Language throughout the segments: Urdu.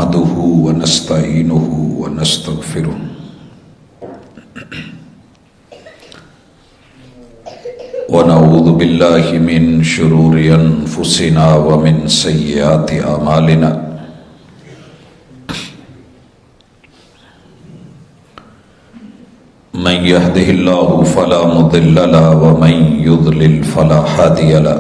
نحمده ونستعينه ونستغفره ونعوذ بالله من شرور أنفسنا ومن سيئات أعمالنا من يهده الله فلا مضل له ومن يضلل فلا هادي له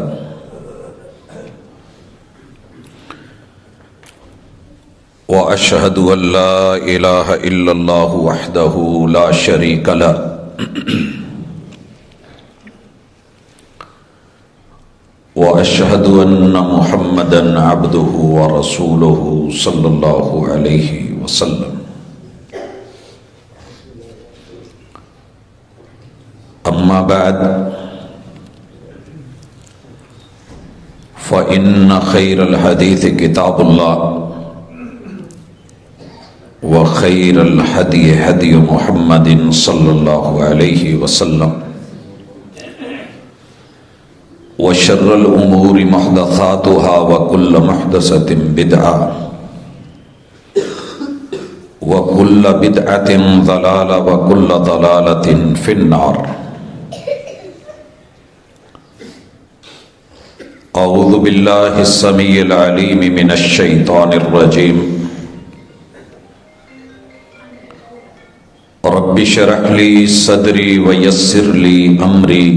وأشهد أن لا إله إلا الله وحده لا شريك له وأشهد أن محمدًا عبده ورسوله صلى الله عليه وسلم أما بعد فإن خير الحديث كتاب الله وخير الهدي هدي محمد صلى الله عليه وسلم وشر الأمور محدثاتها وكل محدثة بدعة وكل بدعة ضلالة وكل ضلالة في النار. أعوذ بالله السميع العليم من الشيطان الرجيم. رب اشرح لي صدري ويسر لي أمري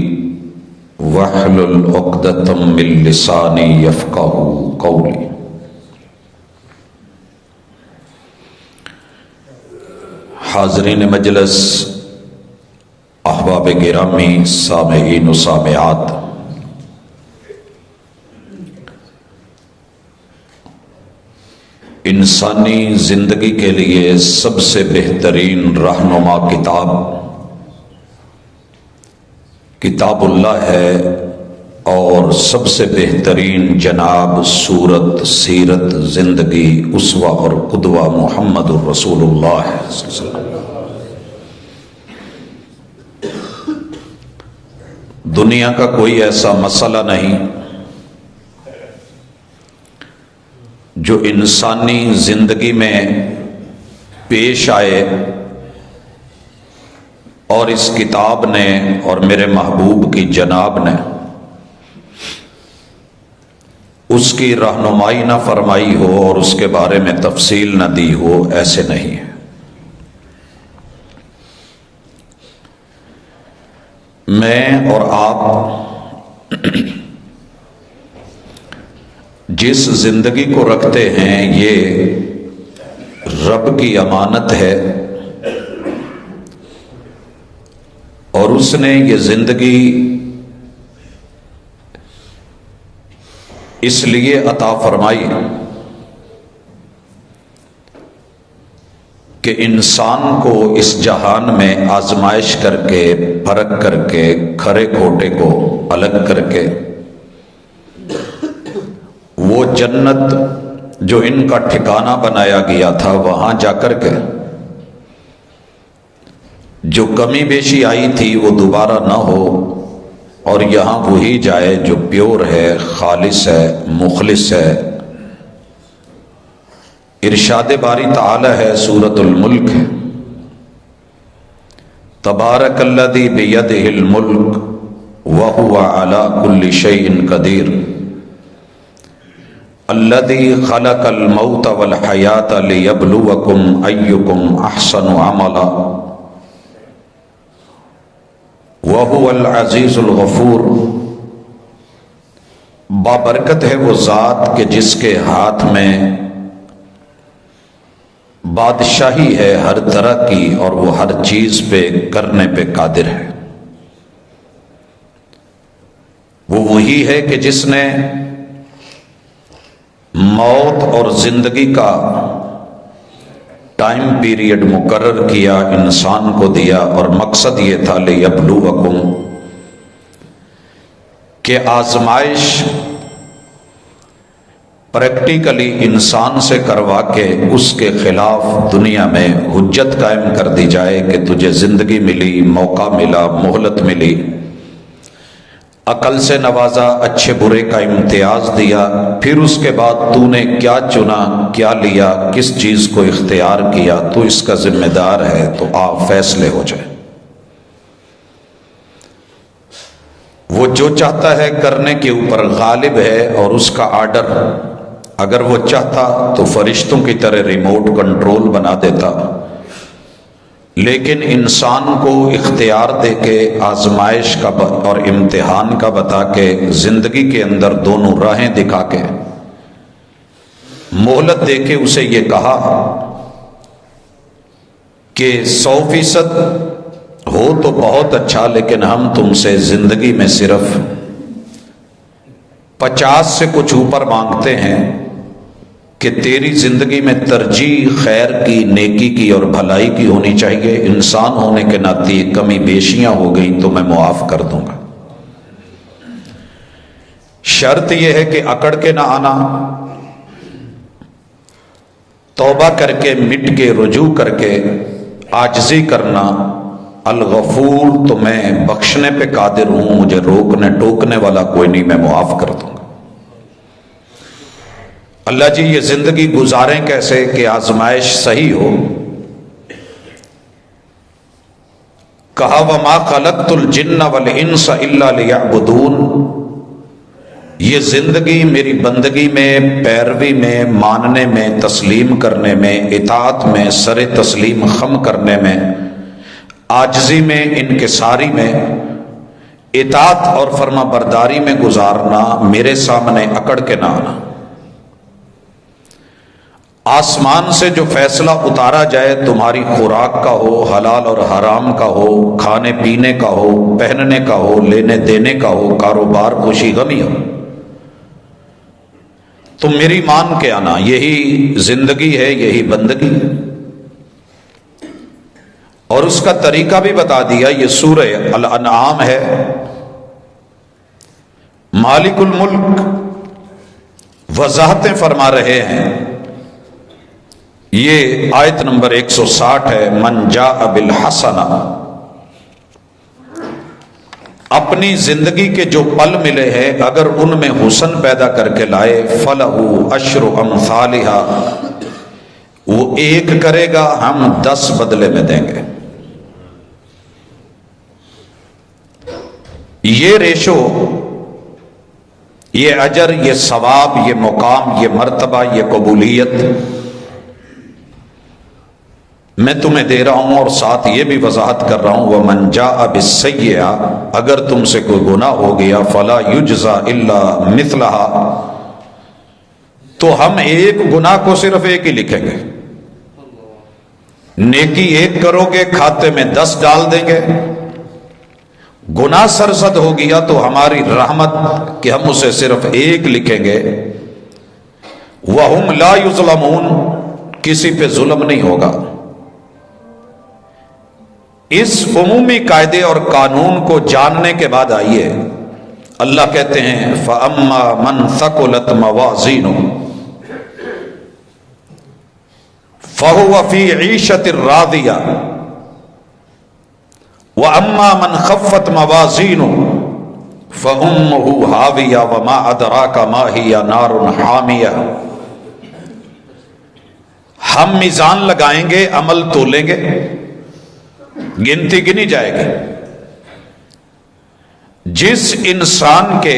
واحلل عقدة من لساني يفقهوا قولي. حاضرین مجلس، احباب گرامی، سامعین و سامعات، انسانی زندگی کے لیے سب سے بہترین رہنما کتاب اللہ ہے، اور سب سے بہترین جناب صورت، سیرت، زندگی، اسوہ اور قدوہ محمد الرسول اللہ صلی اللہ علیہ وسلم. دنیا کا کوئی ایسا مسئلہ نہیں جو انسانی زندگی میں پیش آئے اور اس کتاب نے اور میرے محبوب کی جناب نے اس کی رہنمائی نہ فرمائی ہو اور اس کے بارے میں تفصیل نہ دی ہو، ایسے نہیں ہے. میں اور آپ جس زندگی کو رکھتے ہیں یہ رب کی امانت ہے، اور اس نے یہ زندگی اس لیے عطا فرمائی کہ انسان کو اس جہان میں آزمائش کر کے، پرکھ کر کے، کھرے کھوٹے کو الگ کر کے وہ جنت جو ان کا ٹھکانہ بنایا گیا تھا وہاں جا کر کے جو کمی بیشی آئی تھی وہ دوبارہ نہ ہو، اور یہاں وہی جائے جو پیور ہے، خالص ہے، مخلص ہے. ارشاد باری تعالی ہے، سورۃ الملک ہے، تبارک الذی بیدہ الملک وہو علی کل شیء قدیر الذی خلق الموت والحیاۃ لیبلوکم ایکم احسن عملا وَهُوَ الْعَزِيزُ الْغَفُورُ. بابرکت ہے وہ ذات کہ جس کے ہاتھ میں بادشاہی ہے ہر طرح کی، اور وہ ہر چیز پہ کرنے پہ قادر ہے. وہ وہی ہے کہ جس نے موت اور زندگی کا ٹائم پیریڈ مقرر کیا، انسان کو دیا، اور مقصد یہ تھا لیبلوکم کہ آزمائش پریکٹیکلی انسان سے کروا کے اس کے خلاف دنیا میں حجت قائم کر دی جائے کہ تجھے زندگی ملی، موقع ملا، مہلت ملی، عقل سے نوازا، اچھے برے کا امتیاز دیا، پھر اس کے بعد تو نے کیا چنا، کیا لیا، کس چیز کو اختیار کیا، تو اس کا ذمہ دار ہے، تو آپ فیصلے ہو جائے۔ وہ جو چاہتا ہے کرنے کے اوپر غالب ہے، اور اس کا آرڈر اگر وہ چاہتا تو فرشتوں کی طرح ریموٹ کنٹرول بنا دیتا، لیکن انسان کو اختیار دے کے، آزمائش کا اور امتحان کا بتا کے، زندگی کے اندر دونوں راہیں دکھا کے، مہلت دے کے اسے یہ کہا کہ 100% ہو تو بہت اچھا، لیکن ہم تم سے زندگی میں صرف 50 سے کچھ اوپر مانگتے ہیں کہ تیری زندگی میں ترجیح خیر کی، نیکی کی اور بھلائی کی ہونی چاہیے۔ انسان ہونے کے ناطے کمی بیشیاں ہو گئی تو میں معاف کر دوں گا، شرط یہ ہے کہ اکڑ کے نہ آنا، توبہ کر کے، مٹ کے، رجوع کر کے، عاجزی کرنا۔ الغفور، تو میں بخشنے پہ قادر ہوں، مجھے روکنے ٹوکنے والا کوئی نہیں، میں معاف کر دوں گا۔ اللہ جی یہ زندگی گزاریں کیسے کہ آزمائش صحیح ہو؟ کہا وَمَا خَلَقْتُ الْجِنَّ وَالْإِنسَ إِلَّا لِيَعْبُدُونَ، یہ زندگی میری بندگی میں، پیروی میں، ماننے میں، تسلیم کرنے میں، اطاعت میں، سر تسلیم خم کرنے میں، عاجزی میں، انکساری میں، اطاعت اور فرما برداری میں گزارنا، میرے سامنے اکڑ کے نہ آنا۔ آسمان سے جو فیصلہ اتارا جائے، تمہاری خوراک کا ہو، حلال اور حرام کا ہو، کھانے پینے کا ہو، پہننے کا ہو، لینے دینے کا ہو، کاروبار، خوشی غمی ہو، تم میری مان کے آنا، یہی زندگی ہے، یہی بندگی۔ اور اس کا طریقہ بھی بتا دیا، یہ سورہ الانعام ہے۔ مالک الملک وضاحتیں فرما رہے ہیں، یہ آیت نمبر 160 ہے۔ من جاء بالحسنہ، اپنی زندگی کے جو پل ملے ہیں اگر ان میں حسن پیدا کر کے لائے، فَلَهُ عَشْرُ أَمْثَالِهَا، وہ ایک کرے گا، ہم 10 بدلے میں دیں گے۔ یہ ریشو، یہ اجر، یہ ثواب، یہ مقام، یہ مرتبہ، یہ قبولیت میں تمہیں دے رہا ہوں، اور ساتھ یہ بھی وضاحت کر رہا ہوں وَمَنْ جَاءَ بِالسَّيِّئَةِ، اگر تم سے کوئی گناہ ہو گیا، فَلَا يُجْزَى إِلَّا مِثْلَهَا، تو ہم ایک گناہ کو صرف ایک ہی لکھیں گے۔ نیکی ایک کرو گے، کھاتے میں 10 ڈال دیں گے۔ گناہ سرزد ہو گیا تو ہماری رحمت کہ ہم اسے صرف ایک لکھیں گے۔ وَهُمْ لَا يُظْلَمُونَ، کسی پہ ظلم نہیں ہوگا۔ اس عمومی قاعدے اور قانون کو جاننے کے بعد آئیے، اللہ کہتے ہیں فَأَمَّا مَنْ ثَقُلَتْ مَوَازِينُهُ فَهُوَ فِي عِيشَةٍ رَاضِيَةٍ وَأَمَّا مَنْ خَفَّتْ مَوَازِينُهُ فَأُمُّهُ هَاوِيَةٌ وَمَا أَدْرَاكَ مَا هِيَ نَارٌ حَامِيَةٌ، ہم میزان لگائیں گے، عمل تولیں گے، گنتی گنی جائے گی۔ جس انسان کے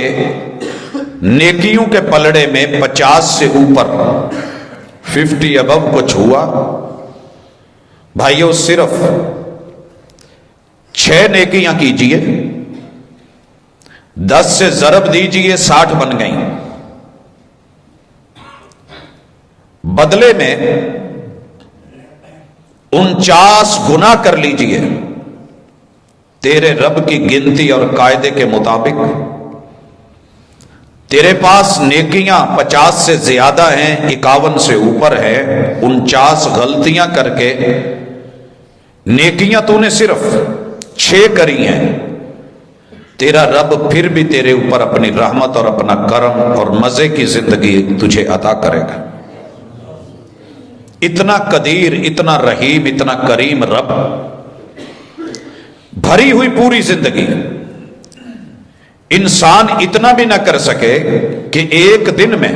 نیکیوں کے پلڑے میں 50 سے اوپر 50 ابو کچھ ہوا، بھائیو صرف 6 نیکیاں کیجئے، 10 سے ضرب دیجئے، 60 بن گئیں۔ بدلے میں 49 گنا کر لیجئے، تیرے رب کی گنتی اور قاعدے کے مطابق تیرے پاس نیکیاں 50 سے زیادہ ہیں، 51 سے اوپر ہے، 49 غلطیاں کر کے نیکیاں تو نے صرف 6 کری ہیں، تیرا رب پھر بھی تیرے اوپر اپنی رحمت اور اپنا کرم اور مزے کی زندگی تجھے عطا کرے گا۔ اتنا قدیر، اتنا رحیم، اتنا کریم رب، بھری ہوئی پوری زندگی، انسان اتنا بھی نہ کر سکے کہ ایک دن میں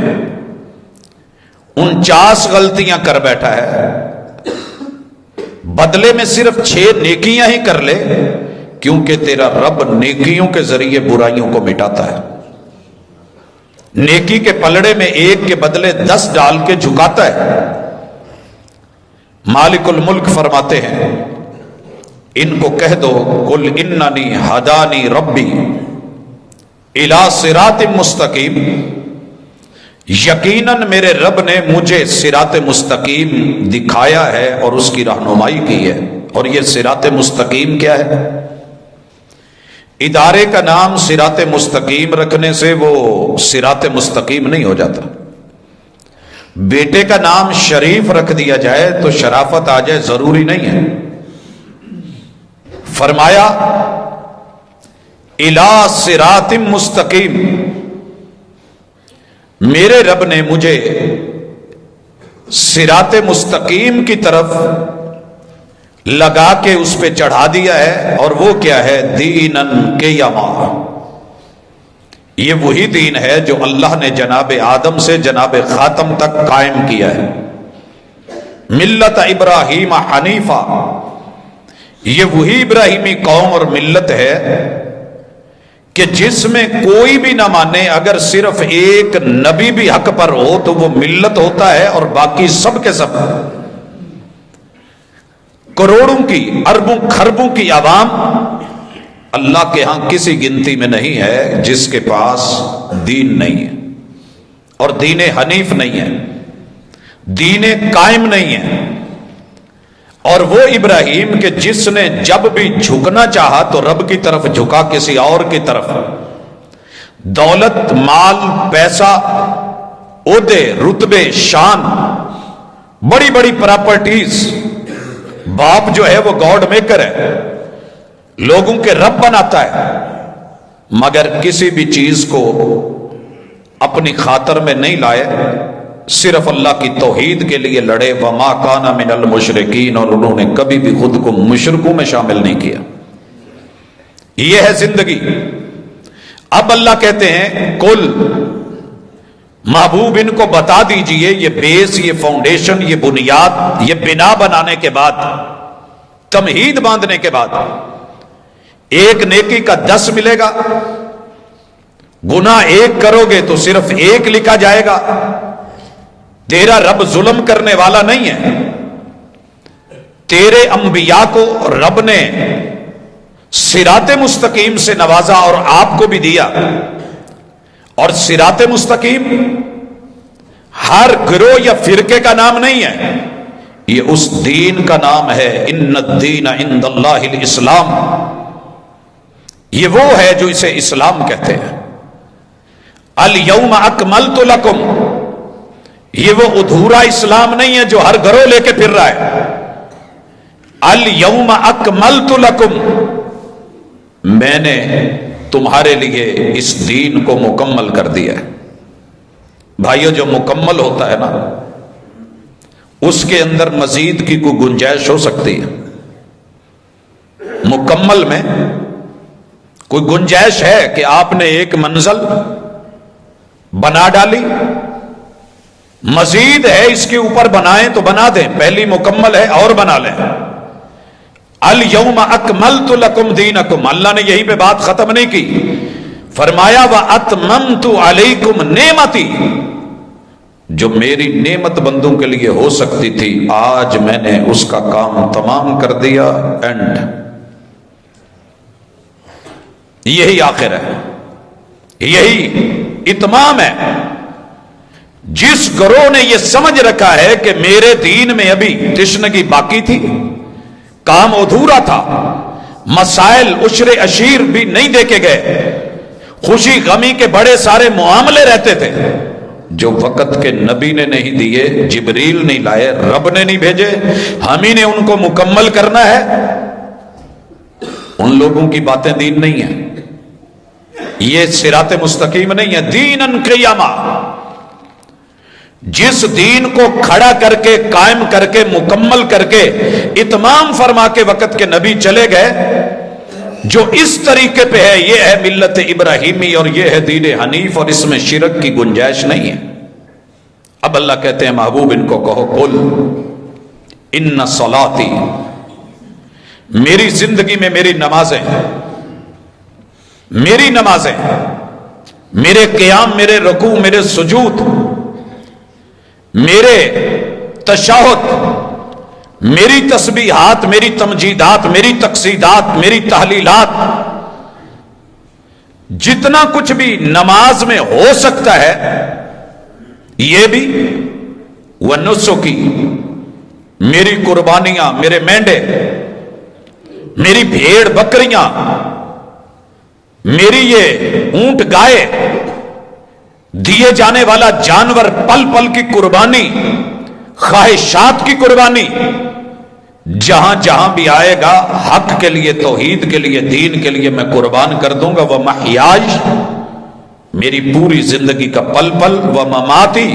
49 غلطیاں کر بیٹھا ہے، بدلے میں صرف 6 نیکیاں ہی کر لے، کیونکہ تیرا رب نیکیوں کے ذریعے برائیوں کو مٹاتا ہے۔ نیکی کے پلڑے میں 1 کے بدلے 10 ڈال کے جھکاتا ہے۔ مالک الملک فرماتے ہیں ان کو کہہ دو قل اننی ہدانی ربی الی صراط مستقیم، یقیناً میرے رب نے مجھے صراط مستقیم دکھایا ہے اور اس کی رہنمائی کی ہے۔ اور یہ صراط مستقیم کیا ہے؟ ادارے کا نام صراط مستقیم رکھنے سے وہ صراط مستقیم نہیں ہو جاتا۔ بیٹے کا نام شریف رکھ دیا جائے تو شرافت آ جائے، ضروری نہیں ہے۔ فرمایا الی صراط مستقیم، میرے رب نے مجھے صراط مستقیم کی طرف لگا کے اس پہ چڑھا دیا ہے، اور وہ کیا ہے؟ دینن قیما، یہ وہی دین ہے جو اللہ نے جناب آدم سے جناب خاتم تک قائم کیا ہے۔ ملت ابراہیم حنیفہ، یہ وہی ابراہیمی قوم اور ملت ہے کہ جس میں کوئی بھی نہ مانے، اگر صرف ایک نبی بھی حق پر ہو تو وہ ملت ہوتا ہے، اور باقی سب کے سب کروڑوں کی اربوں خربوں کی عوام اللہ کے ہاں کسی گنتی میں نہیں ہے جس کے پاس دین نہیں ہے، اور دین حنیف نہیں ہے، دین قائم نہیں ہے۔ اور وہ ابراہیم کہ جس نے جب بھی جھکنا چاہا تو رب کی طرف جھکا، کسی اور کی طرف۔ دولت، مال، پیسہ، عہدے، رتبے، شان، بڑی بڑی پراپرٹیز، باپ جو ہے وہ گاڈ میکر ہے، لوگوں کے رب بناتا ہے، مگر کسی بھی چیز کو اپنی خاطر میں نہیں لائے، صرف اللہ کی توحید کے لیے لڑے۔ وما کان من المشرکین، اور انہوں نے کبھی بھی خود کو مشرکوں میں شامل نہیں کیا۔ یہ ہے زندگی۔ اب اللہ کہتے ہیں قل، محبوب ان کو بتا دیجئے، یہ بیس، یہ فاؤنڈیشن، یہ بنیاد، یہ بنا بنانے کے بعد، تمہید باندھنے کے بعد، ایک نیکی کا 10 ملے گا، گناہ 1 کرو گے تو صرف 1 لکھا جائے گا۔ تیرا رب ظلم کرنے والا نہیں ہے۔ تیرے انبیاء کو رب نے صراط مستقیم سے نوازا اور آپ کو بھی دیا، اور صراط مستقیم ہر گروہ یا فرقے کا نام نہیں ہے، یہ اس دین کا نام ہے۔ ان الدین عند اللہ الاسلام، یہ وہ ہے جو اسے اسلام کہتے ہیں۔ الیوم اکملت لکم، یہ وہ ادھورا اسلام نہیں ہے جو ہر گروہ لے کے پھر رہا ہے۔ الیوم اکملت لکم، میں نے تمہارے لیے اس دین کو مکمل کر دیا ہے۔ بھائیو، جو مکمل ہوتا ہے نا، اس کے اندر مزید کی کوئی گنجائش ہو سکتی ہے؟ مکمل میں کوئی گنجائش ہے کہ آپ نے ایک منزل بنا ڈالی، مزید ہے اس کے اوپر بنائیں تو بنا دیں، پہلی مکمل ہے اور بنا لیں۔ الیوم اکملت لکم دینکم، اللہ نے یہیں پہ بات ختم نہیں کی، فرمایا واتممت علیکم نعمتی، جو میری نعمت بندوں کے لیے ہو سکتی تھی آج میں نے اس کا کام تمام کر دیا۔ اینڈ یہی آخر ہے، یہی اتمام ہے۔ جس گروہ نے یہ سمجھ رکھا ہے کہ میرے دین میں ابھی تشنگی باقی تھی، کام ادھورا تھا، مسائل عشر عشیر بھی نہیں دیکھے گئے، خوشی غمی کے بڑے سارے معاملے رہتے تھے جو وقت کے نبی نے نہیں دیے، جبریل نہیں لائے، رب نے نہیں بھیجے، ہم ہی نے ان کو مکمل کرنا ہے، ان لوگوں کی باتیں دین نہیں ہیں، یہ صراط مستقیم نہیں ہے۔ دینن قیما، جس دین کو کھڑا کر کے، قائم کر کے، مکمل کر کے، اتمام فرما کے وقت کے نبی چلے گئے، جو اس طریقے پہ ہے یہ ہے ملت ابراہیمی اور یہ ہے دین حنیف، اور اس میں شرک کی گنجائش نہیں ہے۔ اب اللہ کہتے ہیں محبوب ان کو کہو قل ان صلاتی، میری زندگی میں میری نمازیں، میرے قیام، میرے رکوع، میرے سجود، میرے تشہد، میری تسبیحات، میری تمجیدات، میری تقصیدات، میری تحلیلات، جتنا کچھ بھی نماز میں ہو سکتا ہے یہ بھی، ونسکی، میری قربانیاں، میرے مینڈے، میری بھیڑ بکریاں، میری یہ اونٹ گائے، دیے جانے والا جانور، پل پل کی قربانی، خواہشات کی قربانی، جہاں جہاں بھی آئے گا حق کے لیے، توحید کے لیے، دین کے لیے میں قربان کر دوں گا۔ وَمَحْيَايَ، میری پوری زندگی کا پل پل، وَمَمَاتِي،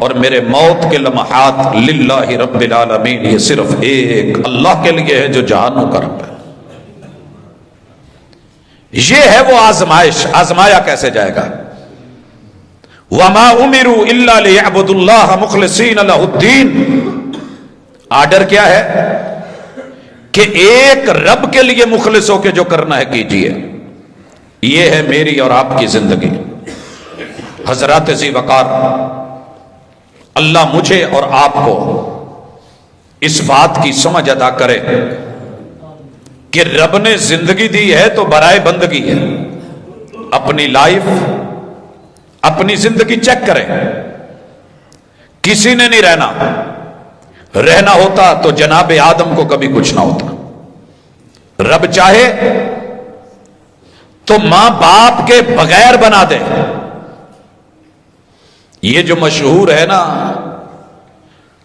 اور میرے موت کے لمحات، للہ رب العالمین، یہ صرف ایک اللہ کے لیے ہے جو جہانوں کا رب ہے۔ یہ ہے وہ آزمائش، آزمایا کیسے جائے گا؟ وَمَا أُمِرُوا إِلَّا لِيَعْبُدُوا اللَّهَ مُخْلِصِينَ لَهُ الدِّينَ۔ آرڈر کیا ہے کہ ایک رب کے لیے مخلص ہو کے جو کرنا ہے کیجئے۔ یہ ہے میری اور آپ کی زندگی۔ حضرات ذی وقار، اللہ مجھے اور آپ کو اس بات کی سمجھ عطا کرے کہ رب نے زندگی دی ہے تو برائے بندگی ہے۔ اپنی لائف، اپنی زندگی چیک کریں۔ کسی نے نہیں رہنا ہوتا تو جناب آدم کو کبھی کچھ نہ ہوتا۔ رب چاہے تو ماں باپ کے بغیر بنا دے۔ یہ جو مشہور ہے نا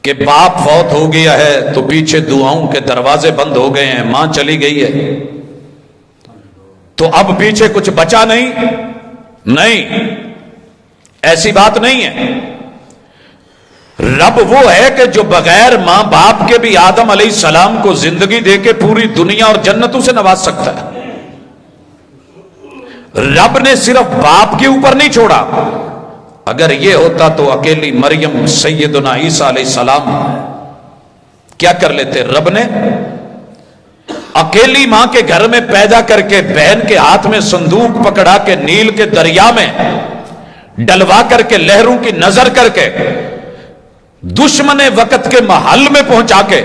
کہ باپ فوت ہو گیا ہے تو پیچھے دعاؤں کے دروازے بند ہو گئے ہیں، ماں چلی گئی ہے تو اب پیچھے کچھ بچا نہیں، ایسی بات نہیں ہے۔ رب وہ ہے کہ جو بغیر ماں باپ کے بھی آدم علیہ السلام کو زندگی دے کے پوری دنیا اور جنتوں سے نواز سکتا ہے۔ رب نے صرف باپ کے اوپر نہیں چھوڑا۔ اگر یہ ہوتا تو اکیلی مریم سیدنا عیسیٰ علیہ السلام کیا کر لیتے؟ رب نے اکیلی ماں کے گھر میں پیدا کر کے، بہن کے ہاتھ میں صندوق پکڑا کے، نیل کے دریا میں ڈلوا کر کے، لہروں کی نظر کر کے، دشمن وقت کے محل میں پہنچا کے،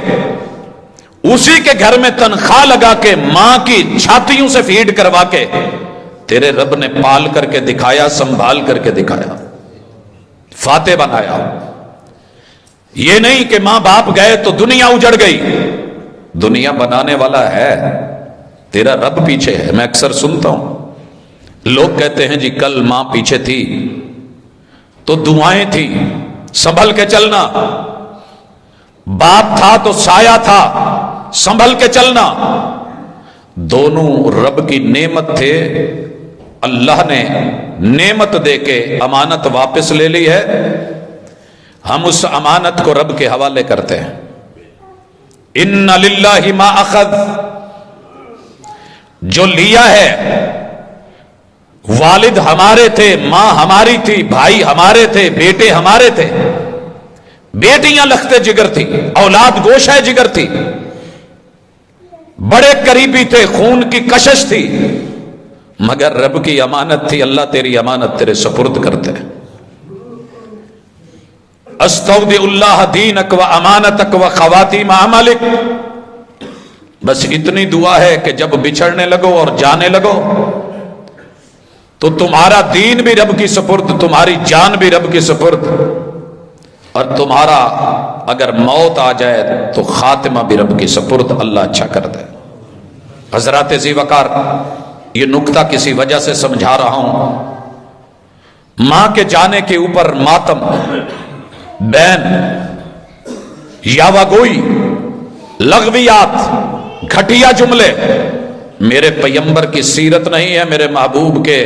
اسی کے گھر میں تنخواہ لگا کے، ماں کی چھاتیوں سے فیڈ کروا کے تیرے رب نے پال کر کے دکھایا، سنبھال کر کے دکھایا، فاتح بنایا۔ یہ نہیں کہ ماں باپ گئے تو دنیا اجڑ گئی۔ دنیا بنانے والا ہے، تیرا رب پیچھے ہے۔ میں اکثر سنتا ہوں لوگ کہتے ہیں جی کل ماں پیچھے تھی تو دعائیں تھی، سنبھل کے چلنا، باپ تھا تو سایہ تھا، سنبھل کے چلنا۔ دونوں رب کی نعمت تھے، اللہ نے نعمت دے کے امانت واپس لے لی ہے، ہم اس امانت کو رب کے حوالے کرتے ہیں۔ ان للہ ما اخذ، جو لیا ہے، والد ہمارے تھے، ماں ہماری تھی، بھائی ہمارے تھے، بیٹے ہمارے تھے، بیٹیاں لختے جگر تھی، اولاد گوشہ جگر تھی، بڑے قریبی تھے، خون کی کشش تھی، مگر رب کی امانت تھی۔ اللہ تیری امانت تیرے سپرد کرتے ہیں۔ استودع اللہ دینک و امانتک و خواتیم اعمالک۔ بس اتنی دعا ہے کہ جب بچھڑنے لگو اور جانے لگو تو تمہارا دین بھی رب کی سپرد، تمہاری جان بھی رب کی سپرد، اور تمہارا اگر موت آ جائے تو خاتمہ بھی رب کی سپرد۔ اللہ اچھا کر دے۔ حضرات ذی وقار، یہ نکتہ کسی وجہ سے سمجھا رہا ہوں۔ ماں کے جانے کے اوپر ماتم، بین، یاوہ گوئی، لغویات، گھٹیا جملے، میرے پیمبر کی سیرت نہیں ہے۔ میرے محبوب کے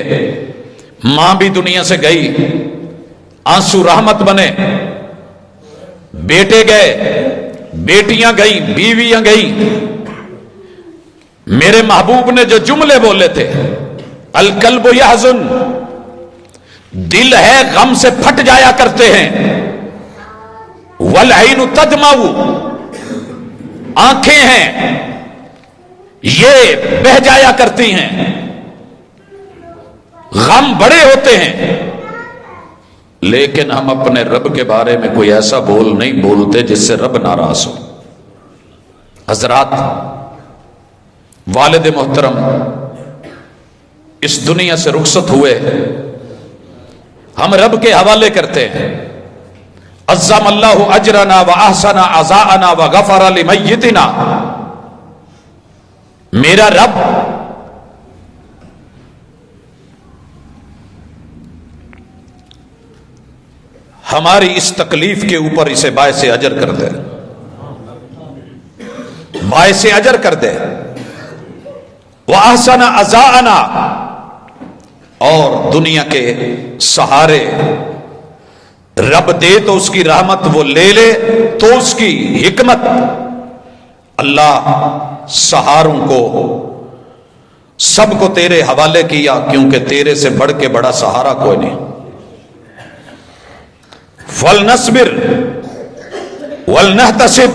ماں بھی دنیا سے گئی، آنسو رحمت بنے، بیٹے گئے، بیٹیاں گئیں، بیویاں گئیں، میرے محبوب نے جو جملے بولے تھے، القلب یحزن، دل ہے غم سے پھٹ جایا کرتے ہیں، والعین تدمع، آنکھیں ہیں یہ بہہ جایا کرتی ہیں، غم بڑے ہوتے ہیں، لیکن ہم اپنے رب کے بارے میں کوئی ایسا بول نہیں بولتے جس سے رب ناراض ہو۔ حضرات، والد محترم اس دنیا سے رخصت ہوئے، ہم رب کے حوالے کرتے ہیں، عظم اللہ اجرنا واحسن عزاءنا وغفر لمیتنا۔ میرا رب ہماری اس تکلیف کے اوپر اسے باعث اجر کر دے، باعث اجر کر دے، وَأَحْسَنَ عَزَاءَنَا، اور دنیا کے سہارے رب دے تو اس کی رحمت وہ لے لے، تو اس کی حکمت، اللہ سہاروں کو سب کو تیرے حوالے کیا، کیونکہ تیرے سے بڑھ کے بڑا سہارا کوئی نہیں۔ فَلْنَصْبِرْ وَلْنَحْتَسِبْ،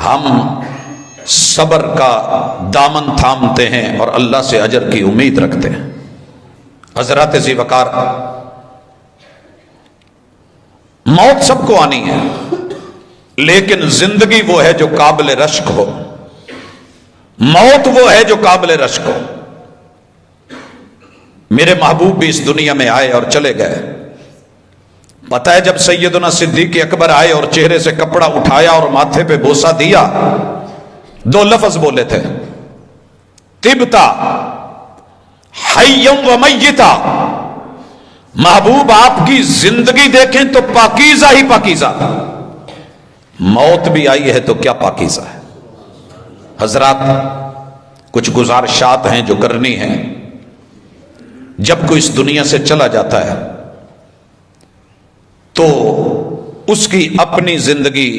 ہم صبر کا دامن تھامتے ہیں اور اللہ سے اجر کی امید رکھتے ہیں۔ حضرات ذی وقار، موت سب کو آنی ہے، لیکن زندگی وہ ہے جو قابل رشک ہو، موت وہ ہے جو قابل رشک ہو۔ میرے محبوب بھی اس دنیا میں آئے اور چلے گئے۔ پتہ ہے جب سیدنا صدیق اکبر آئے اور چہرے سے کپڑا اٹھایا اور ماتھے پہ بوسہ دیا، دو لفظ بولے تھے، طبتا حیم و میتا، محبوب آپ کی زندگی دیکھیں تو پاکیزہ ہی پاکیزہ، موت بھی آئی ہے تو کیا پاکیزہ ہے۔ حضرات، کچھ گزارشات ہیں جو کرنی ہیں۔ جب کوئی اس دنیا سے چلا جاتا ہے تو اس کی اپنی زندگی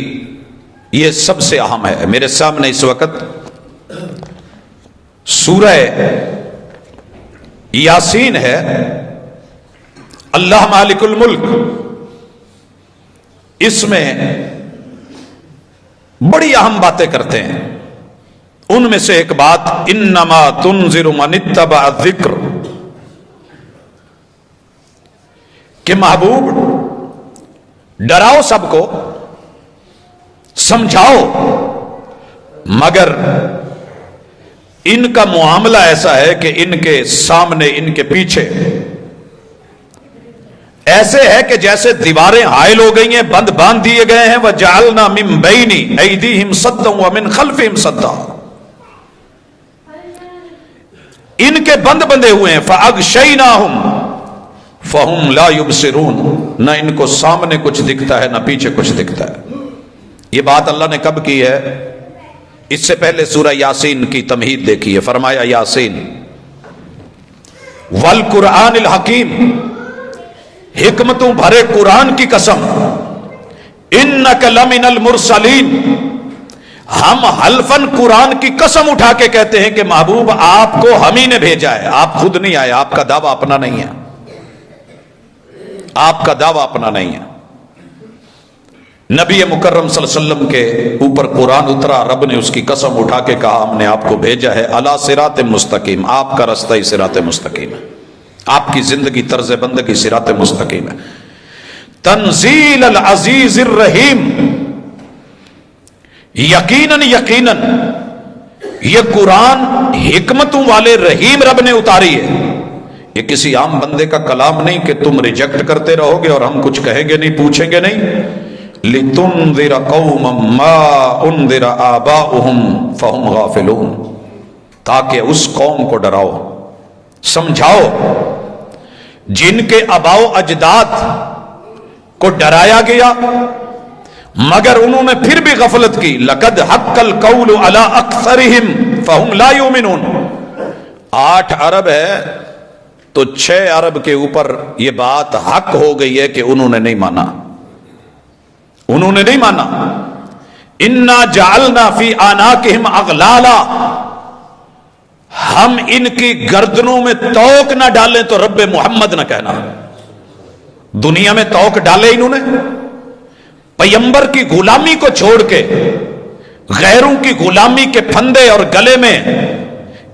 یہ سب سے اہم ہے۔ میرے سامنے اس وقت سورہ یاسین ہے، اللہ مالک الملک، اس میں بڑی اہم باتیں کرتے ہیں۔ ان میں سے ایک بات، انما تنذر من اتبع الذکر، کہ محبوب ڈراؤ سب کو، سمجھاؤ، مگر ان کا معاملہ ایسا ہے کہ ان کے سامنے، ان کے پیچھے ایسے ہے کہ جیسے دیواریں حائل ہو گئی ہیں، بند باندھ دیے گئے ہیں۔ وَجَعَلْنَا مِن بَيْنِ أَيْدِيهِمْ صَدًّا وَمِنْ خَلْفِهِمْ صَدًّا، ان کے بند بندے ہوئے ہیں۔ فَأَغْشَيْنَاهُمْ فَهُمْ لَا يُبْصِرُونَ، نہ ان کو سامنے کچھ دکھتا ہے نہ پیچھے کچھ دکھتا ہے۔ یہ بات اللہ نے کب کی ہے؟ اس سے پہلے سورہ یاسین کی تمہید دیکھی ہے۔ فرمایا یاسین والقرآن الحکیم، حکمتوں بھرے قرآن کی قسم، انک لمن المرسلین، ہم حلفاً قرآن کی قسم اٹھا کے کہتے ہیں کہ محبوب آپ کو ہم ہی نے بھیجا ہے، آپ خود نہیں آئے، آپ کا دعویٰ اپنا نہیں ہے، آپ کا دعویٰ اپنا نہیں ہے۔ نبی مکرم صلی اللہ علیہ وسلم کے اوپر قرآن اترا، رب نے اس کی قسم اٹھا کے کہا ہم نے آپ کو بھیجا ہے علی صراط مستقیم، آپ کا رستہ ہی صراط مستقیم ہے، آپ کی زندگی طرز بندگی صراط مستقیم ہے۔ تنزیل العزیز الرحیم، یقیناً یقیناً یہ قرآن حکمتوں والے رحیم رب نے اتاری ہے۔ یہ کسی عام بندے کا کلام نہیں کہ تم ریجیکٹ کرتے رہو گے اور ہم کچھ کہیں گے نہیں، پوچھیں گے نہیں۔ لِتُنذِرَ قَوْمًا مَا أُنذِرَ آبَاؤُهُمْ فَهُمْ غَافِلُونَ، تاکہ اس قوم کو ڈراؤ، سمجھاؤ جن کے آباء و اجداد کو ڈرایا گیا مگر انہوں نے پھر بھی غفلت کی۔ لَقَدْ حَقَّ الْقَوْلُ عَلَىٰ أَكْثَرِهِمْ فَهُمْ لَا يُؤْمِنُونَ، 8 ارب ہے تو 6 ارب کے اوپر یہ بات حق ہو گئی ہے کہ انہوں نے نہیں مانا، انہوں نے نہیں مانا۔ اِنَّا جَعَلْنَا فِي أَعْنَاقِهِمْ أَغْلَالًا، ہم ان کی گردنوں میں توق نہ ڈالیں تو رب محمد نہ کہنا. دنیا میں توق ڈالے انہوں نے، پیغمبر کی غلامی کو چھوڑ کے غیروں کی غلامی کے پھندے اور گلے میں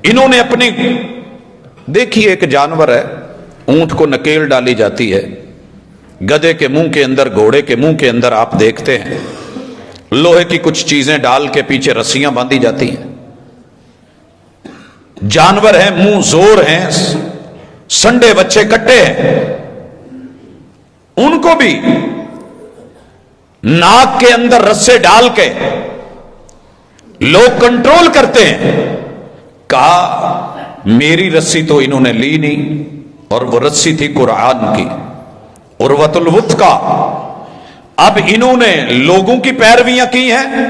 انہوں نے اپنی، دیکھیے ایک جانور ہے، اونٹ کو نکیل ڈالی جاتی ہے، گدھے کے منہ کے اندر، گھوڑے کے منہ کے اندر آپ دیکھتے ہیں لوہے کی کچھ چیزیں ڈال کے پیچھے رسیاں باندھی جاتی ہیں. جانور ہیں، منہ زور ہیں، سنڈے بچے کٹے ہیں، ان کو بھی ناک کے اندر رسے ڈال کے لوگ کنٹرول کرتے ہیں. کہا میری رسی تو انہوں نے لی نہیں، اور وہ رسی تھی قرآن کی، عروۃ الوثقی. اب انہوں نے لوگوں کی پیرویاں کی ہیں،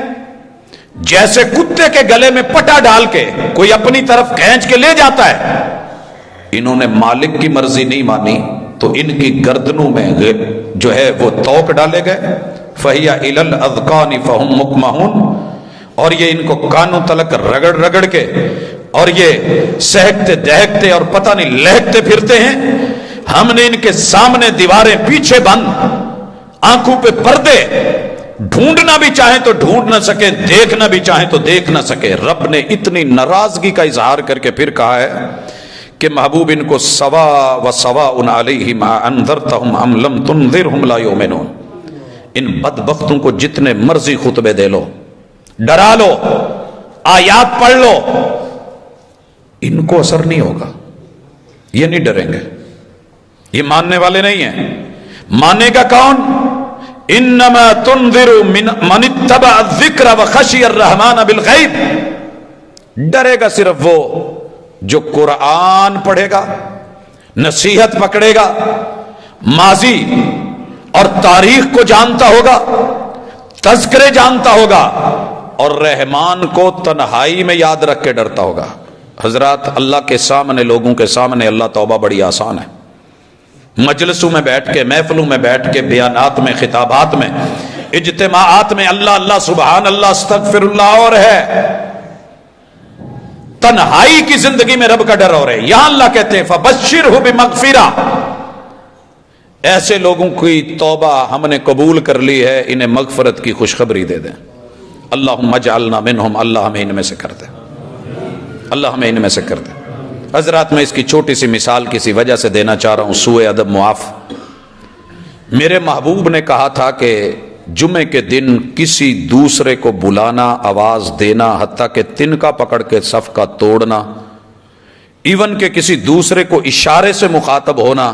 جیسے کتے کے گلے میں پٹا ڈال کے کوئی اپنی طرف کھینچ کے لے جاتا ہے. انہوں نے مالک کی مرضی نہیں مانی تو ان کی گردنوں میں جو ہے وہ توق ڈالے گئے. فَهِيَ إِلَى الْأَذْقَانِ فَهُمْ مُقْمَحُونَ، اور یہ ان کو کانوں تلک رگڑ رگڑ کے اور یہ سہکتے دہکتے اور پتہ نہیں لہکتے پھرتے ہیں. ہم نے ان کے سامنے دیواریں، پیچھے بند، آنکھوں پہ پردے، ڈھونڈنا بھی چاہیں تو ڈھونڈ نہ سکے، دیکھنا بھی چاہیں تو دیکھ نہ سکے. رب نے اتنی ناراضگی کا اظہار کر کے پھر کہا ہے کہ محبوب ان کو سواء وسواء علیہم انذرتہم ام لم تنذرہم لا یؤمنون. ان بدبختوں کو جتنے مرضی خطبے دے لو، ڈرا لو، آیات پڑھ لو، ان کو اثر نہیں ہوگا. یہ نہیں ڈریں گے، یہ ماننے والے نہیں ہیں. مانے گا کون؟ انما تنذر من اتبع الذکر وخشی الرحمن بالغیب. ڈرے گا صرف وہ جو قرآن پڑھے گا، نصیحت پکڑے گا، ماضی اور تاریخ کو جانتا ہوگا، تذکرے جانتا ہوگا، اور رحمان کو تنہائی میں یاد رکھ کے ڈرتا ہوگا. حضرات، اللہ کے سامنے، لوگوں کے سامنے اللہ توبہ بڑی آسان ہے. مجلسوں میں بیٹھ کے، محفلوں میں بیٹھ کے، بیانات میں، خطابات میں، اجتماعات میں اللہ اللہ، سبحان اللہ، استغفر اللہ اور ہے. تنہائی کی زندگی میں رب کا ڈر اور ہے. یہاں اللہ کہتے ہیں فَبَشِّرْهُ بِمَغْفِرَةٍ، ایسے لوگوں کی توبہ ہم نے قبول کر لی ہے، انہیں مغفرت کی خوشخبری دے دیں. اللہم اجعلنا منہم، اللہ ہمیں ان میں سے کر دے، اللہ ہمیں ان میں سے کر دے. حضرات، میں اس کی چھوٹی سی مثال کسی وجہ سے دینا چاہ رہا ہوں، سوء ادب معاف. میرے محبوب نے کہا تھا کہ جمعے کے دن کسی دوسرے کو بلانا، آواز دینا، حتیٰ کہ تنکا پکڑ کے صف کا توڑنا، ایون کہ کسی دوسرے کو اشارے سے مخاطب ہونا،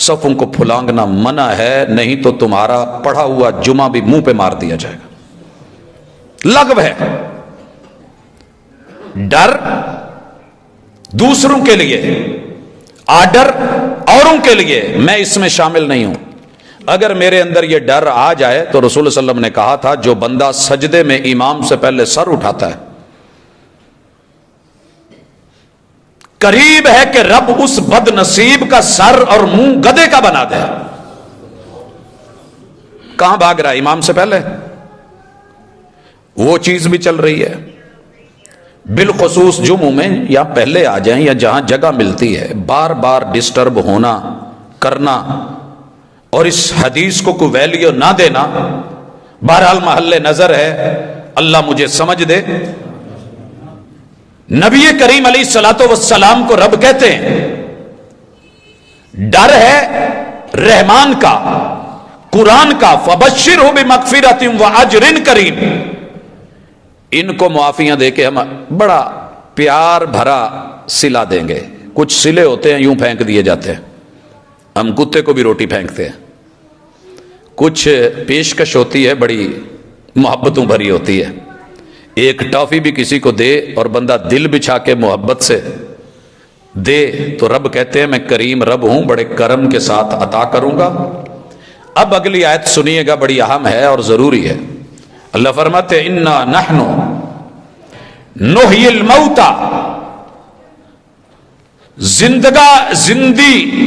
صفوں کو پھلانگنا منع ہے، نہیں تو تمہارا پڑھا ہوا جمعہ بھی منہ پہ مار دیا جائے گا. لغو ہے. ڈر دوسروں کے لیے، آرڈر اوروں کے لیے، میں اس میں شامل نہیں ہوں. اگر میرے اندر یہ ڈر آ جائے تو رسول صلی اللہ علیہ وسلم نے کہا تھا جو بندہ سجدے میں امام سے پہلے سر اٹھاتا ہے، قریب ہے کہ رب اس بد نصیب کا سر اور منہ گدھے کا بنا دے. کہاں بھاگ رہا ہے؟ امام سے پہلے. وہ چیز بھی چل رہی ہے. بالخصوص جمعوں میں یا پہلے آ جائیں، یا جہاں جگہ ملتی ہے، بار بار ڈسٹرب ہونا، کرنا، اور اس حدیث کو کوئی ویلیو نہ دینا. بہرحال محل نظر ہے، اللہ مجھے سمجھ دے. نبی کریم علیہ الصلوۃ والسلام کو رب کہتے ہیں. ڈر ہے رحمان کا، قرآن کا. فبشرہ بمغفرۃ واجر کریم. ان کو معافیاں دے کے ہم بڑا پیار بھرا سلا دیں گے. کچھ سلے ہوتے ہیں یوں پھینک دیے جاتے ہیں، ہم کتے کو بھی روٹی پھینکتے ہیں. کچھ پیشکش ہوتی ہے، بڑی محبتوں بھری ہوتی ہے. ایک ٹافی بھی کسی کو دے اور بندہ دل بچھا کے محبت سے دے تو رب کہتے ہیں میں کریم رب ہوں، بڑے کرم کے ساتھ عطا کروں گا. اب اگلی آیت سنیے گا، بڑی اہم ہے اور ضروری ہے. اللہ فرماتے ہیں انا نحن نحیی الموتى،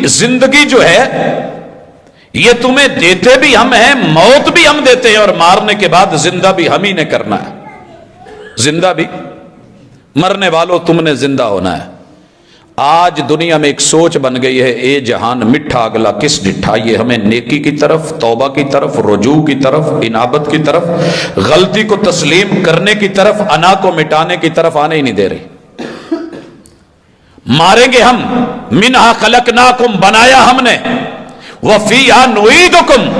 زندگی جو ہے یہ تمہیں دیتے بھی ہم ہیں، موت بھی ہم دیتے ہیں، اور مارنے کے بعد زندہ بھی ہم ہی نے کرنا ہے. زندہ بھی، مرنے والوں تم نے زندہ ہونا ہے. آج دنیا میں ایک سوچ بن گئی ہے، اے جہان مٹھا اگلا کس ڈٹھا، یہ ہمیں نیکی کی طرف، توبہ کی طرف، رجوع کی طرف، انابت کی طرف، غلطی کو تسلیم کرنے کی طرف، انا کو مٹانے کی طرف آنے ہی نہیں دے رہی۔ ماریں گے ہم، منہا خلقناکم، بنایا ہم نے، وفیہا نعیدکم،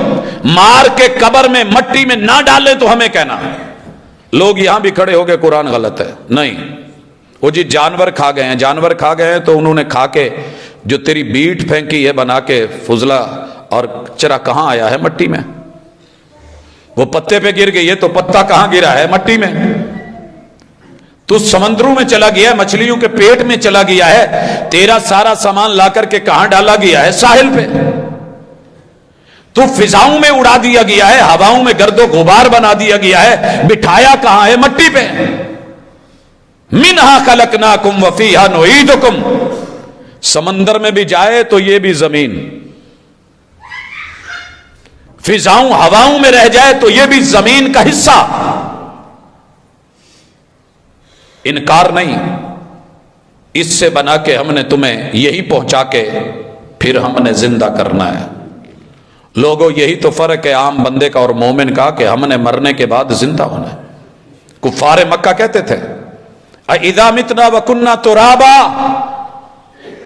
مار کے قبر میں مٹی میں نہ ڈالے تو ہمیں کہنا۔ لوگ یہاں بھی کھڑے ہو گئے قرآن غلط ہے، نہیں، وہ جی جانور کھا گئے ہیں، جانور کھا گئے ہیں تو انہوں نے کھا کے جو تیری بیٹ پھینکی ہے بنا کے فضلہ اور چرا کہاں آیا ہے؟ مٹی میں۔ وہ پتے پہ گر گئی ہے تو پتا کہاں گرا ہے؟ مٹی میں۔ تو سمندروں میں چلا گیا ہے، مچھلیوں کے پیٹ میں چلا گیا ہے، تیرا سارا سامان لا کر کے کہاں ڈالا گیا ہے؟ ساحل پہ۔ تو فضاؤں میں اڑا دیا گیا ہے، ہواؤں میں گرد و غبار بنا دیا گیا ہے، بٹھایا کہاں ہے؟ مٹی پہ۔ منہا خلقناکم وفیہا نعیدکم، سمندر میں بھی جائے تو یہ بھی زمین، فضاؤں ہواؤں میں رہ جائے تو یہ بھی زمین کا حصہ۔ انکار نہیں، اس سے بنا کے ہم نے تمہیں یہی پہنچا کے پھر ہم نے زندہ کرنا ہے۔ لوگوں یہی تو فرق ہے عام بندے کا اور مومن کا کہ ہم نے مرنے کے بعد زندہ ہونا ہے۔ کفار مکہ کہتے تھے اِذَا مِتْنَا وَكُنَّا تُرَابًا،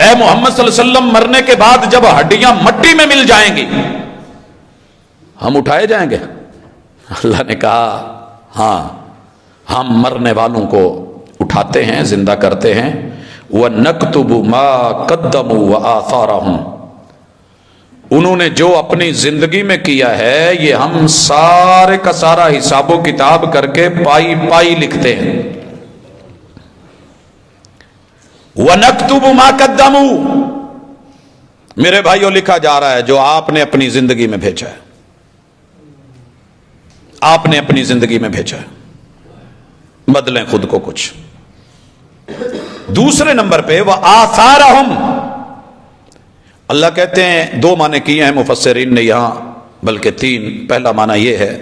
اے محمد صلی اللہ علیہ وسلم مرنے کے بعد جب ہڈیاں مٹی میں مل جائیں گی ہم اٹھائے جائیں گے؟ اللہ نے کہا ہاں، ہم مرنے والوں کو اٹھاتے ہیں، زندہ کرتے ہیں۔ وَنَكْتُبُ مَا قَدَّمُوا وَآثَارَهُمْ، انہوں نے جو اپنی زندگی میں کیا ہے یہ ہم سارے کا سارا حساب و کتاب کر کے پائی پائی لکھتے ہیں۔ وَنَكْتُبُ مَا قَدَّمُوا، میرے بھائیوں لکھا جا رہا ہے جو آپ نے اپنی زندگی میں بھیجا ہے، آپ نے اپنی زندگی میں بھیجا ہے، بدلیں خود کو کچھ۔ دوسرے نمبر پہ وَآثَارَهُمْ، اللہ کہتے ہیں دو معنی کیے ہیں مفسرین نے یہاں، بلکہ تین۔ پہلا معنی یہ ہے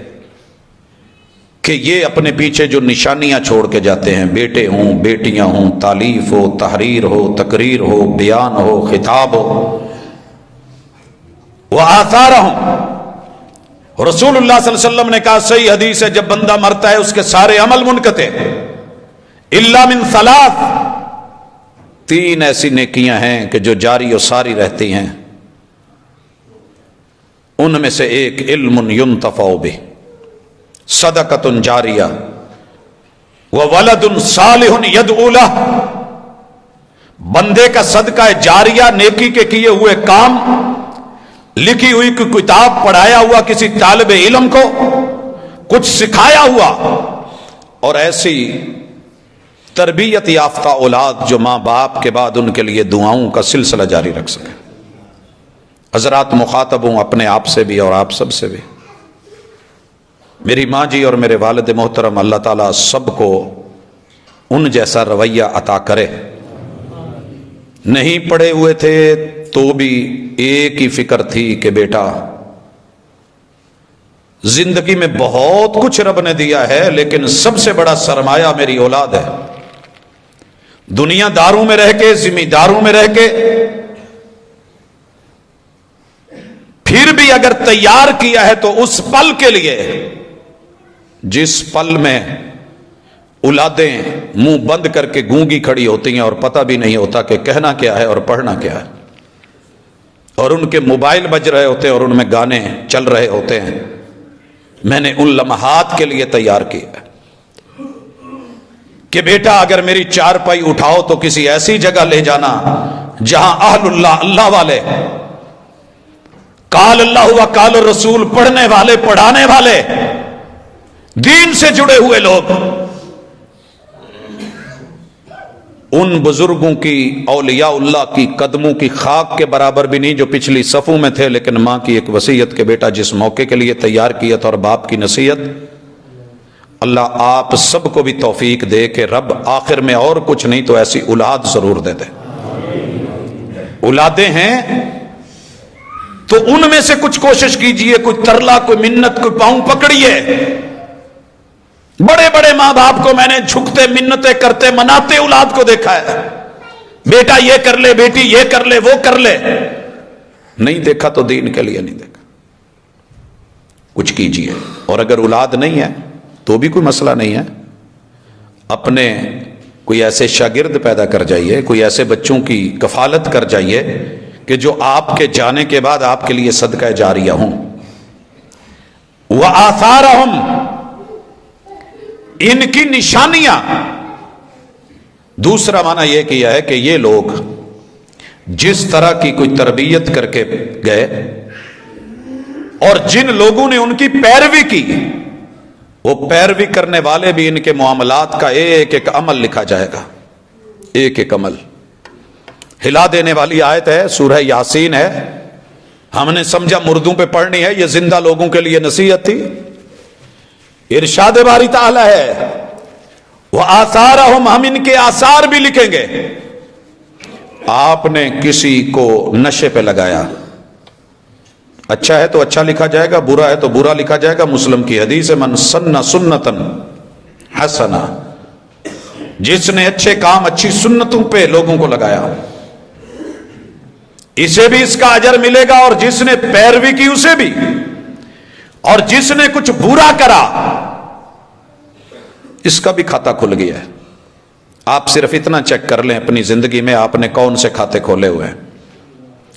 کہ یہ اپنے پیچھے جو نشانیاں چھوڑ کے جاتے ہیں، بیٹے ہوں، بیٹیاں ہوں، تالیف ہو، تحریر ہو، تقریر ہو، بیان ہو، خطاب ہو، وَآثَارَهُمْ۔ رسول اللہ صلی اللہ علیہ وسلم نے کہا، صحیح حدیث ہے، جب بندہ مرتا ہے اس کے سارے عمل منقطع، الا من ثلاث، تین ایسی نیکیاں ہیں کہ جو جاری و ساری رہتی ہیں، ان میں سے ایک علم ينتفع بہ، صدقۃ جاریہ، وولد صالح يدعو لہ، بندے کا صدقہ جاریہ، نیکی کے کیے ہوئے کام، لکھی ہوئی کوئی کتاب، پڑھایا ہوا کسی طالب علم کو، کچھ سکھایا ہوا، اور ایسی تربیت یافتہ اولاد جو ماں باپ کے بعد ان کے لیے دعاؤں کا سلسلہ جاری رکھ سکے۔ حضرات مخاطب ہوں اپنے آپ سے بھی اور آپ سب سے بھی، میری ماں جی اور میرے والد محترم، اللہ تعالیٰ سب کو ان جیسا رویہ عطا کرے۔ نہیں پڑھے ہوئے تھے تو بھی ایک ہی فکر تھی کہ بیٹا زندگی میں بہت کچھ رب نے دیا ہے لیکن سب سے بڑا سرمایہ میری اولاد ہے۔ دنیا داروں میں رہ کے، ذمہ داروں میں رہ کے، پھر بھی اگر تیار کیا ہے تو اس پل کے لیے جس پل میں اولادیں منہ بند کر کے گونگی کھڑی ہوتی ہیں اور پتہ بھی نہیں ہوتا کہ کہنا کیا ہے اور پڑھنا کیا ہے، اور ان کے موبائل بج رہے ہوتے ہیں اور ان میں گانے چل رہے ہوتے ہیں، میں نے ان لمحات کے لیے تیار کیا کہ بیٹا اگر میری چارپائی اٹھاؤ تو کسی ایسی جگہ لے جانا جہاں اہل اللہ، اللہ والے، قال اللہ و قال الرسول پڑھنے والے، پڑھانے والے، دین سے جڑے ہوئے لوگ، ان بزرگوں کی، اولیاء اللہ کی قدموں کی خاک کے برابر بھی نہیں جو پچھلی صفوں میں تھے، لیکن ماں کی ایک وصیت کے بیٹا جس موقع کے لیے تیار کیا تھا، اور باپ کی نصیحت، اللہ آپ سب کو بھی توفیق دے کہ رب آخر میں اور کچھ نہیں تو ایسی اولاد ضرور دے دے۔ اولادیں ہیں تو ان میں سے کچھ کوشش کیجئے، کوئی ترلا، کوئی منت، کوئی پاؤں پکڑیے۔ بڑے بڑے ماں باپ کو میں نے جھکتے، منتیں کرتے، مناتے اولاد کو دیکھا ہے، بیٹا یہ کر لے، بیٹی یہ کر لے، وہ کر لے. نہیں دیکھا تو دین کے لیے نہیں دیکھا. کچھ کیجیے. اور اگر اولاد نہیں ہے تو بھی کوئی مسئلہ نہیں ہے. اپنے کوئی ایسے شاگرد پیدا کر جائیے، کوئی ایسے بچوں کی کفالت کر جائیے کہ جو آپ کے جانے کے بعد آپ کے لیے صدقہ جاریہ ہوں. وآثارہم، ان کی نشانیاں. دوسرا معنی یہ کیا ہے کہ یہ لوگ جس طرح کی کوئی تربیت کر کے گئے اور جن لوگوں نے ان کی پیروی کی، وہ پیروی کرنے والے بھی ان کے معاملات کا ایک ایک عمل لکھا جائے گا. ایک ایک عمل. ہلا دینے والی آیت ہے، سورہ یاسین ہے. ہم نے سمجھا مردوں پہ پڑھنی ہے، یہ زندہ لوگوں کے لیے نصیحت تھی. ارشاد باری تعالی ہے وآثارہم، ہم ان کے آثار بھی لکھیں گے. آپ نے کسی کو نشے پہ لگایا، اچھا ہے تو اچھا لکھا جائے گا، برا ہے تو برا لکھا جائے گا. مسلم کی حدیث ہے من سن سنتا حسنا، جس نے اچھے کام اچھی سنتوں پہ لوگوں کو لگایا اسے بھی اس کا اجر ملے گا، اور جس نے پیروی کی اسے بھی. اور جس نے کچھ برا کرا اس کا بھی کھاتا کھل گیا ہے. آپ صرف اتنا چیک کر لیں اپنی زندگی میں آپ نے کون سے کھاتے کھولے ہوئے ہیں.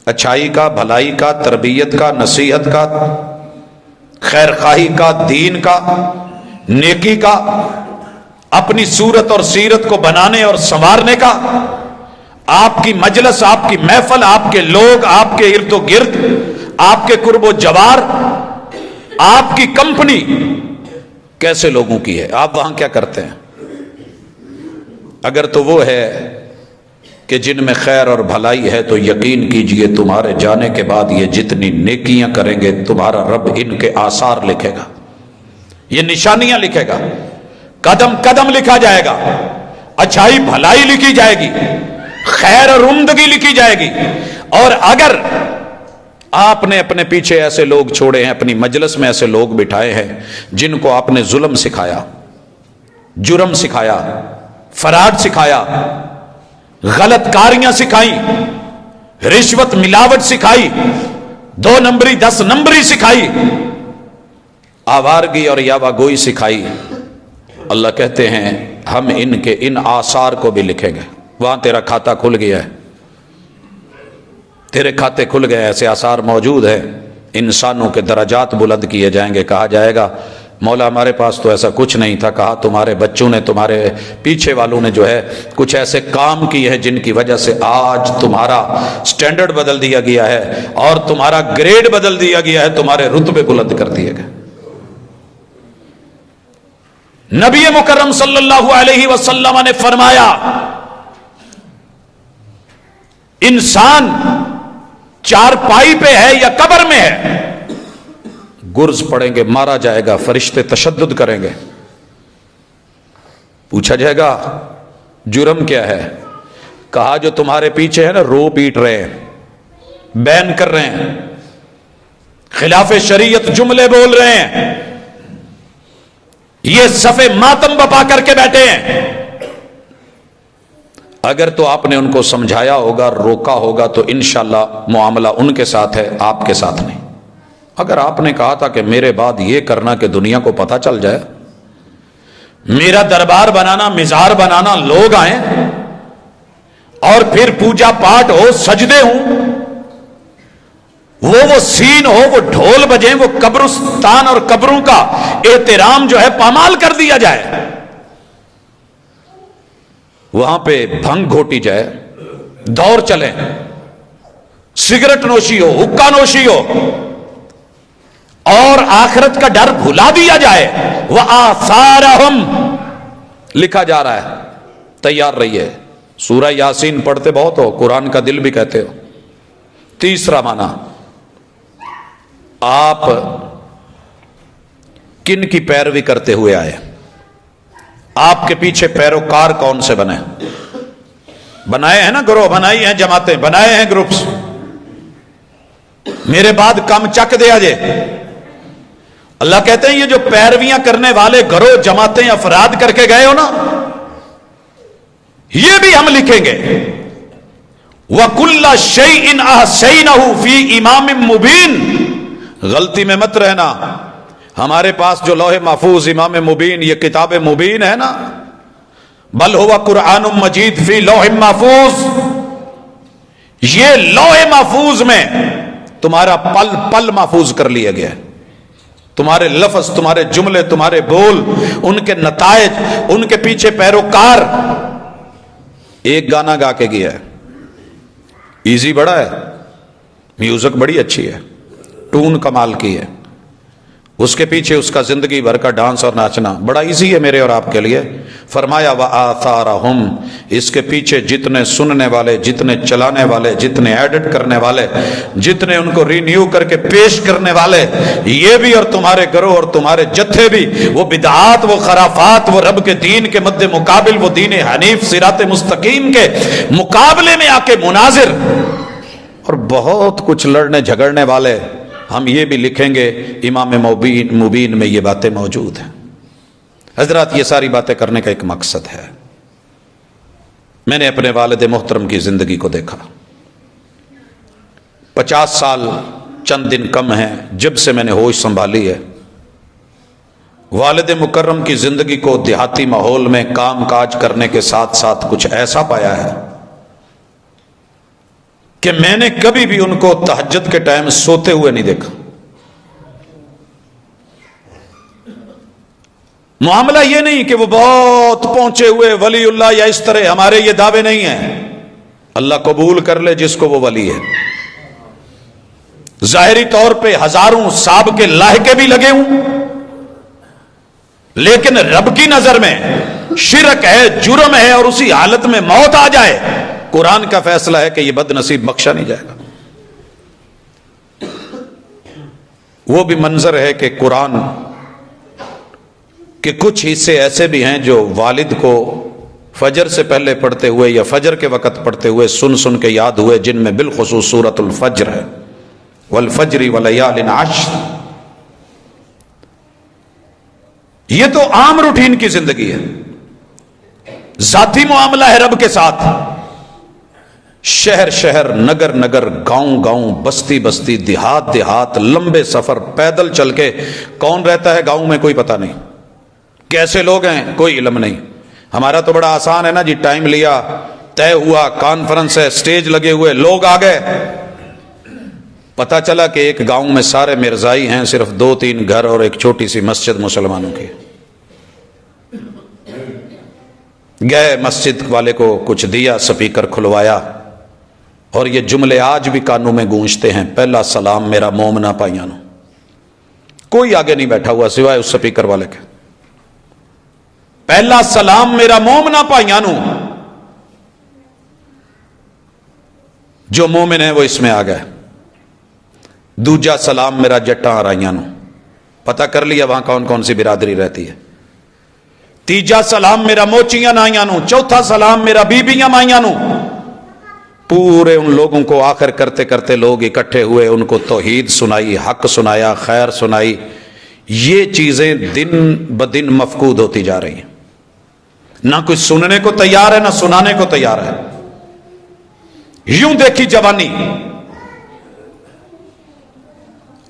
اچھائی کا، بھلائی کا، تربیت کا، نصیحت کا، خیر خواہی کا، دین کا، نیکی کا، اپنی صورت اور سیرت کو بنانے اور سنوارنے کا. آپ کی مجلس، آپ کی محفل، آپ کے لوگ، آپ کے ارد و گرد، آپ کے قرب و جوار، آپ کی کمپنی کیسے لوگوں کی ہے، آپ وہاں کیا کرتے ہیں. اگر تو وہ ہے کہ جن میں خیر اور بھلائی ہے تو یقین کیجئے تمہارے جانے کے بعد یہ جتنی نیکیاں کریں گے تمہارا رب ان کے آثار لکھے گا، یہ نشانیاں لکھے گا، قدم قدم لکھا جائے گا. اچھائی بھلائی لکھی جائے گی، خیر اور عمدگی لکھی جائے گی. اور اگر آپ نے اپنے پیچھے ایسے لوگ چھوڑے ہیں، اپنی مجلس میں ایسے لوگ بٹھائے ہیں جن کو آپ نے ظلم سکھایا، جرم سکھایا، فراڈ سکھایا، غلط کاریاں سکھائیں، رشوت ملاوٹ سکھائی، 2 نمبری 10 نمبری سکھائی، آوارگی اور یاوہ گوئی سکھائی، اللہ کہتے ہیں ہم ان کے ان آثار کو بھی لکھیں گے. وہاں تیرا کھاتا کھل گیا ہے، تیرے کھاتے کھل گئے. ایسے آثار موجود ہیں. انسانوں کے درجات بلند کیے جائیں گے. کہا جائے گا مولا ہمارے پاس تو ایسا کچھ نہیں تھا. کہا تمہارے بچوں نے، تمہارے پیچھے والوں نے جو ہے کچھ ایسے کام کیے ہیں جن کی وجہ سے آج تمہارا سٹینڈرڈ بدل دیا گیا ہے اور تمہارا گریڈ بدل دیا گیا ہے، تمہارے رتبے بلند کر دیے گئے. نبی مکرم صلی اللہ علیہ وسلم نے فرمایا انسان چارپائی پہ ہے یا قبر میں ہے، گرز پڑیں گے، مارا جائے گا، فرشتے تشدد کریں گے. پوچھا جائے گا جرم کیا ہے؟ کہا جو تمہارے پیچھے ہے نا، رو پیٹ رہے ہیں، بین کر رہے ہیں، خلاف شریعت جملے بول رہے ہیں، یہ صفے ماتم بپا کر کے بیٹھے ہیں. اگر تو آپ نے ان کو سمجھایا ہوگا، روکا ہوگا تو انشاءاللہ معاملہ ان کے ساتھ ہے، آپ کے ساتھ نہیں. اگر آپ نے کہا تھا کہ میرے بعد یہ کرنا کہ دنیا کو پتہ چل جائے، میرا دربار بنانا، مزار بنانا، لوگ آئیں اور پھر پوجا پاٹ ہو، سجدے ہوں، وہ سین ہو، وہ ڈھول بجیں، وہ قبرستان اور قبروں کا احترام جو ہے پامال کر دیا جائے، وہاں پہ بھنگ گھوٹی جائے، دور چلے، سگریٹ نوشی ہو، حقہ نوشی ہو، اور آخرت کا ڈر بھلا دیا جائے، وآثارہم لکھا جا رہا ہے. تیار رہیے. سورہ یاسین پڑھتے بہت ہو، قرآن کا دل بھی کہتے ہو. تیسرا معنی، آپ کن کی پیروی کرتے ہوئے آئے؟ آپ کے پیچھے پیروکار کون سے بنے؟ بنائے ہیں نا گروہ، بنائی ہیں جماعتیں، بنائے ہیں گروپس. میرے بعد کم چک دیا جے. اللہ کہتے ہیں یہ جو پیرویاں کرنے والے گروہ، جماعتیں، افراد کر کے گئے ہو نا، یہ بھی ہم لکھیں گے. وَكُلَّ شَيْءٍ أَحْصَيْنَهُ فِي إِمَامٍ مُبِينٍ، غلطی میں مت رہنا. ہمارے پاس جو لوح محفوظ امام مبین، یہ کتاب مبین ہے نا، بل ہوا قرآن مجید فی لوح محفوظ، یہ لوح محفوظ میں تمہارا پل پل محفوظ کر لیا گیا ہے. تمہارے لفظ، تمہارے جملے، تمہارے بول، ان کے نتائج، ان کے پیچھے پیروکار. ایک گانا گا کے گیا ہے، ایزی بڑا ہے، میوزک بڑی اچھی ہے، ٹون کمال کی ہے، اس کے پیچھے اس کا زندگی بھر کا ڈانس اور ناچنا بڑا ایزی ہے میرے اور آپ کے لیے. فرمایا وَآثَارَهُمْ، اس کے پیچھے جتنے سننے والے، جتنے چلانے والے، جتنے ایڈٹ کرنے والے، جتنے ان کو رینیو کر کے پیش کرنے والے، یہ بھی اور تمہارے گروہ اور تمہارے جتھے بھی، وہ بدعات، وہ خرافات، وہ رب کے دین کے مد مقابل، وہ دین حنیف صراط مستقیم کے مقابلے میں آ کے مناظر اور بہت کچھ لڑنے جھگڑنے والے. ہم یہ بھی لکھیں گے امام مبین میں یہ باتیں موجود ہیں. حضرات، یہ ساری باتیں کرنے کا ایک مقصد ہے. میں نے اپنے والد محترم کی زندگی کو دیکھا. 50 سال چند دن کم ہیں جب سے میں نے ہوش سنبھالی ہے. والد مکرم کی زندگی کو دیہاتی ماحول میں کام کاج کرنے کے ساتھ ساتھ کچھ ایسا پایا ہے کہ میں نے کبھی بھی ان کو تہجد کے ٹائم سوتے ہوئے نہیں دیکھا. معاملہ یہ نہیں کہ وہ بہت پہنچے ہوئے ولی اللہ یا اس طرح، ہمارے یہ دعوے نہیں ہیں. اللہ قبول کر لے جس کو وہ ولی ہے. ظاہری طور پہ ہزاروں صاحب کے لاحقے بھی لگے ہوں، لیکن رب کی نظر میں شرک ہے، جرم ہے، اور اسی حالت میں موت آ جائے، قرآن کا فیصلہ ہے کہ یہ بد نصیب بخشا نہیں جائے گا. وہ بھی منظر ہے کہ قرآن کے کچھ حصے ایسے بھی ہیں جو والد کو فجر سے پہلے پڑھتے ہوئے یا فجر کے وقت پڑھتے ہوئے سن سن کے یاد ہوئے، جن میں بالخصوص سورۃ الفجر ہے، والفجر ولیال عشر. یہ تو عام روٹین کی زندگی ہے، ذاتی معاملہ ہے رب کے ساتھ. شہر شہر، نگر نگر، گاؤں گاؤں، بستی بستی، دیہات دیہات، لمبے سفر، پیدل چل کے. کون رہتا ہے گاؤں میں کوئی پتہ نہیں، کیسے لوگ ہیں کوئی علم نہیں. ہمارا تو بڑا آسان ہے نا جی، ٹائم لیا، طے ہوا، کانفرنس ہے، سٹیج لگے ہوئے، لوگ آ گئے. پتہ چلا کہ ایک گاؤں میں سارے مرزائی ہیں، صرف 2-3 گھر اور ایک چھوٹی سی مسجد مسلمانوں کی. گئے مسجد والے کو کچھ دیا، سپیکر کھلوایا، اور یہ جملے آج بھی کانوں میں گونجتے ہیں: پہلا سلام میرا مومنا پائیانو. کوئی آگے نہیں بیٹھا ہوا سوائے اس سپیکر والے کے. پہلا سلام میرا مومنا پائیانو. جو مومن ہے وہ اس میں آ گئے. دوجا سلام میرا جٹاں آرائیانو. پتہ کر لیا وہاں کون کون سی برادری رہتی ہے. تیجا سلام میرا موچیاں نائیانو. چوتھا سلام میرا بیبیاں مائیانو. پورے ان لوگوں کو آخر کرتے کرتے لوگ اکٹھے ہوئے، ان کو توحید سنائی، حق سنایا، خیر سنائی. یہ چیزیں دن بدن مفقود ہوتی جا رہی ہیں. نہ کوئی سننے کو تیار ہے، نہ سنانے کو تیار ہے. یوں دیکھی جوانی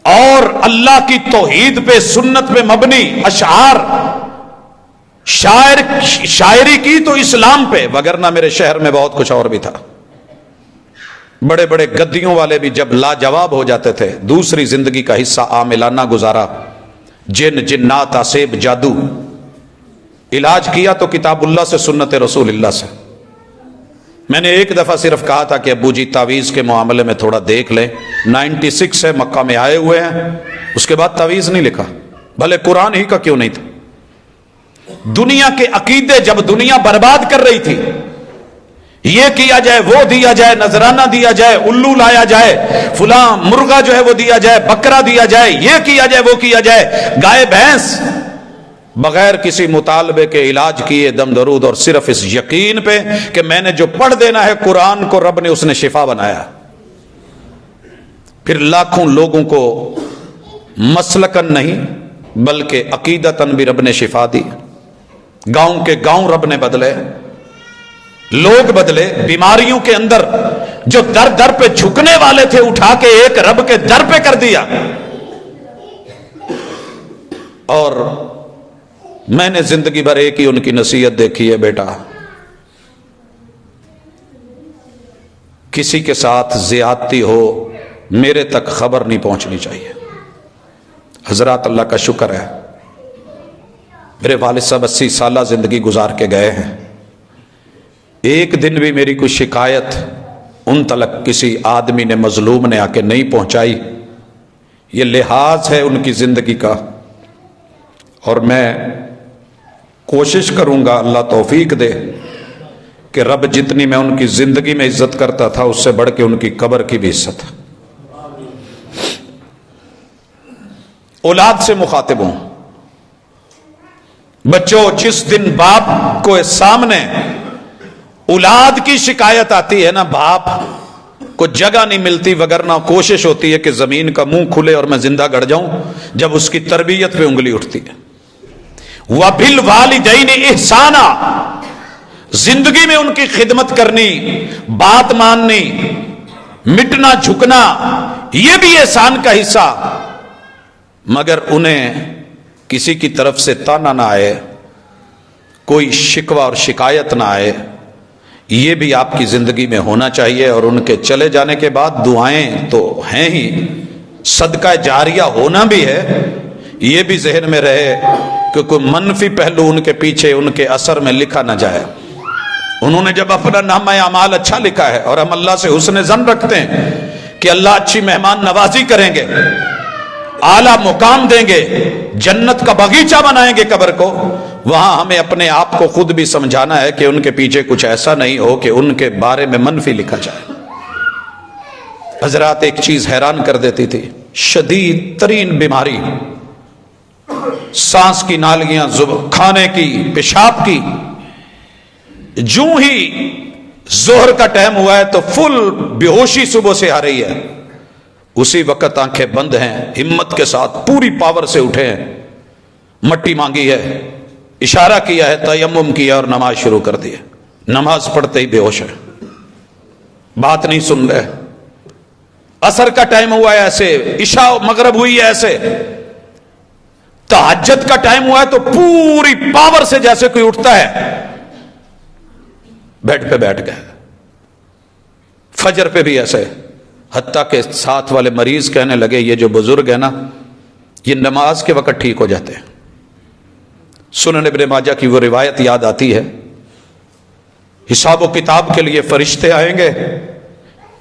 اور اللہ کی توحید پہ، سنت پہ مبنی اشعار، شاعری کی تو اسلام پہ، وگرنہ میرے شہر میں بہت کچھ اور بھی تھا. بڑے بڑے گدیوں والے بھی جب لاجواب ہو جاتے تھے، دوسری زندگی کا حصہ عاملانہ گزارا، جن جنات آسیب جادو، علاج کیا تو کتاب اللہ سے، سنت رسول اللہ سے. میں نے ایک دفعہ صرف کہا تھا کہ ابو جی تعویذ کے معاملے میں تھوڑا دیکھ لیں. 96 ہے، مکہ میں آئے ہوئے ہیں، اس کے بعد تعویذ نہیں لکھا، بھلے قرآن ہی کا کیوں نہیں تھا. دنیا کے عقیدے جب دنیا برباد کر رہی تھی، یہ کیا جائے، وہ دیا جائے، نذرانہ دیا جائے، الو لایا جائے، فلاں مرغا جو ہے وہ دیا جائے، بکرا دیا جائے، یہ کیا جائے، وہ کیا جائے، گائے بھینس، بغیر کسی مطالبے کے علاج کیے دم درود، اور صرف اس یقین پہ کہ میں نے جو پڑھ دینا ہے قرآن کو، رب نے اس نے شفا بنایا. پھر لاکھوں لوگوں کو مسلکن نہیں بلکہ عقیدتاً بھی رب نے شفا دی. گاؤں کے گاؤں رب نے بدلے. لوگ بدلے، بیماریوں کے اندر جو در در پہ جھکنے والے تھے اٹھا کے ایک رب کے در پہ کر دیا. اور میں نے زندگی بھر ایک ہی ان کی نصیحت دیکھی ہے، بیٹا کسی کے ساتھ زیادتی ہو میرے تک خبر نہیں پہنچنی چاہیے. حضرات اللہ کا شکر ہے، میرے والد صاحب 80 سالہ زندگی گزار کے گئے ہیں، ایک دن بھی میری کوئی شکایت ان تلک کسی آدمی نے، مظلوم نے آ کے نہیں پہنچائی. یہ لحاظ ہے ان کی زندگی کا، اور میں کوشش کروں گا اللہ توفیق دے کہ رب جتنی میں ان کی زندگی میں عزت کرتا تھا اس سے بڑھ کے ان کی قبر کی بھی عزت. اولاد سے مخاطب ہوں، بچوں جس دن باپ کو سامنے اولاد کی شکایت آتی ہے نا، باپ کو جگہ نہیں ملتی، وگرنہ کوشش ہوتی ہے کہ زمین کا منہ کھلے اور میں زندہ گڑ جاؤں جب اس کی تربیت پہ انگلی اٹھتی ہے. وَبِالْوَالِدَيْنِ إِحْسَانًا، زندگی میں ان کی خدمت کرنی، بات ماننی، مٹنا جھکنا، یہ بھی احسان کا حصہ. مگر انہیں کسی کی طرف سے تانا نہ آئے، کوئی شکوہ اور شکایت نہ آئے، یہ بھی آپ کی زندگی میں ہونا چاہیے. اور ان کے چلے جانے کے بعد دعائیں تو ہیں ہی، صدقہ جاریہ ہونا بھی ہے. یہ بھی ذہن میں رہے کہ کوئی منفی پہلو ان کے پیچھے ان کے اثر میں لکھا نہ جائے. انہوں نے جب اپنا نامہ اعمال اچھا لکھا ہے، اور ہم اللہ سے حسن ظن رکھتے ہیں کہ اللہ اچھی مہمان نوازی کریں گے، اعلیٰ مقام دیں گے، جنت کا باغیچہ بنائیں گے قبر کو، وہاں ہمیں اپنے آپ کو خود بھی سمجھانا ہے کہ ان کے پیچھے کچھ ایسا نہیں ہو کہ ان کے بارے میں منفی لکھا جائے. حضرات ایک چیز حیران کر دیتی تھی، شدید ترین بیماری، سانس کی نالیاں، کھانے کی، پیشاب کی، جو ہی ظہر کا ٹائم ہوا ہے تو فل بے ہوشی صبح سے آ رہی ہے، اسی وقت آنکھیں بند ہیں، ہمت کے ساتھ پوری پاور سے اٹھے ہیں، مٹی مانگی ہے، اشارہ کیا ہے، تیمم کیا اور نماز شروع کر دی ہے. نماز پڑھتے ہی بے ہوش ہے، بات نہیں سن رہے. عصر کا ٹائم ہوا ہے ایسے، عشاء مغرب ہوئی ہے ایسے، تہجد کا ٹائم ہوا ہے تو پوری پاور سے جیسے کوئی اٹھتا ہے، بیڈ پہ بیٹھ گئے. فجر پہ بھی ایسے، حتیٰ کہ ساتھ والے مریض کہنے لگے یہ جو بزرگ ہے نا یہ نماز کے وقت ٹھیک ہو جاتے ہیں. سنن ابن ماجہ کی وہ روایت یاد آتی ہے، حساب و کتاب کے لیے فرشتے آئیں گے،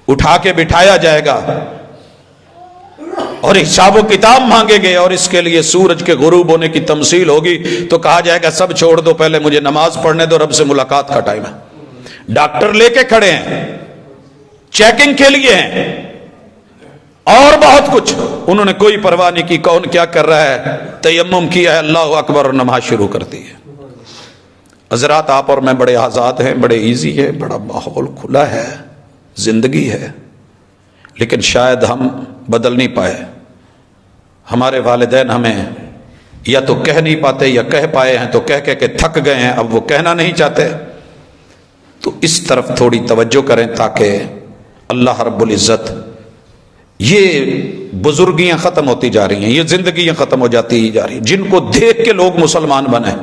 اٹھا کے بٹھایا جائے گا اور حساب و کتاب مانگے گے، اور اس کے لیے سورج کے غروب ہونے کی تمثیل ہوگی تو کہا جائے گا سب چھوڑ دو، پہلے مجھے نماز پڑھنے دو، رب سے ملاقات کا ٹائم ہے. ڈاکٹر لے کے کھڑے ہیں، چیکنگ کے لیے ہیں، اور بہت کچھ. انہوں نے کوئی پرواہ نہیں کی کون کیا کر رہا ہے، تیمم کیا ہے، اللہ اکبر، اور نماز شروع کر دی ہے. حضرات آپ اور میں بڑے آزاد ہیں، بڑے ایزی ہے، بڑا ماحول کھلا ہے، زندگی ہے، لیکن شاید ہم بدل نہیں پائے. ہمارے والدین ہمیں یا تو کہہ نہیں پاتے یا کہہ پائے ہیں تو کہہ کے تھک گئے ہیں، اب وہ کہنا نہیں چاہتے. تو اس طرف تھوڑی توجہ کریں تاکہ اللہ رب العزت، یہ بزرگیاں ختم ہوتی جا رہی ہیں، یہ زندگیاں ختم ہو جاتی ہی جا رہی ہیں. جن کو دیکھ کے لوگ مسلمان بنے،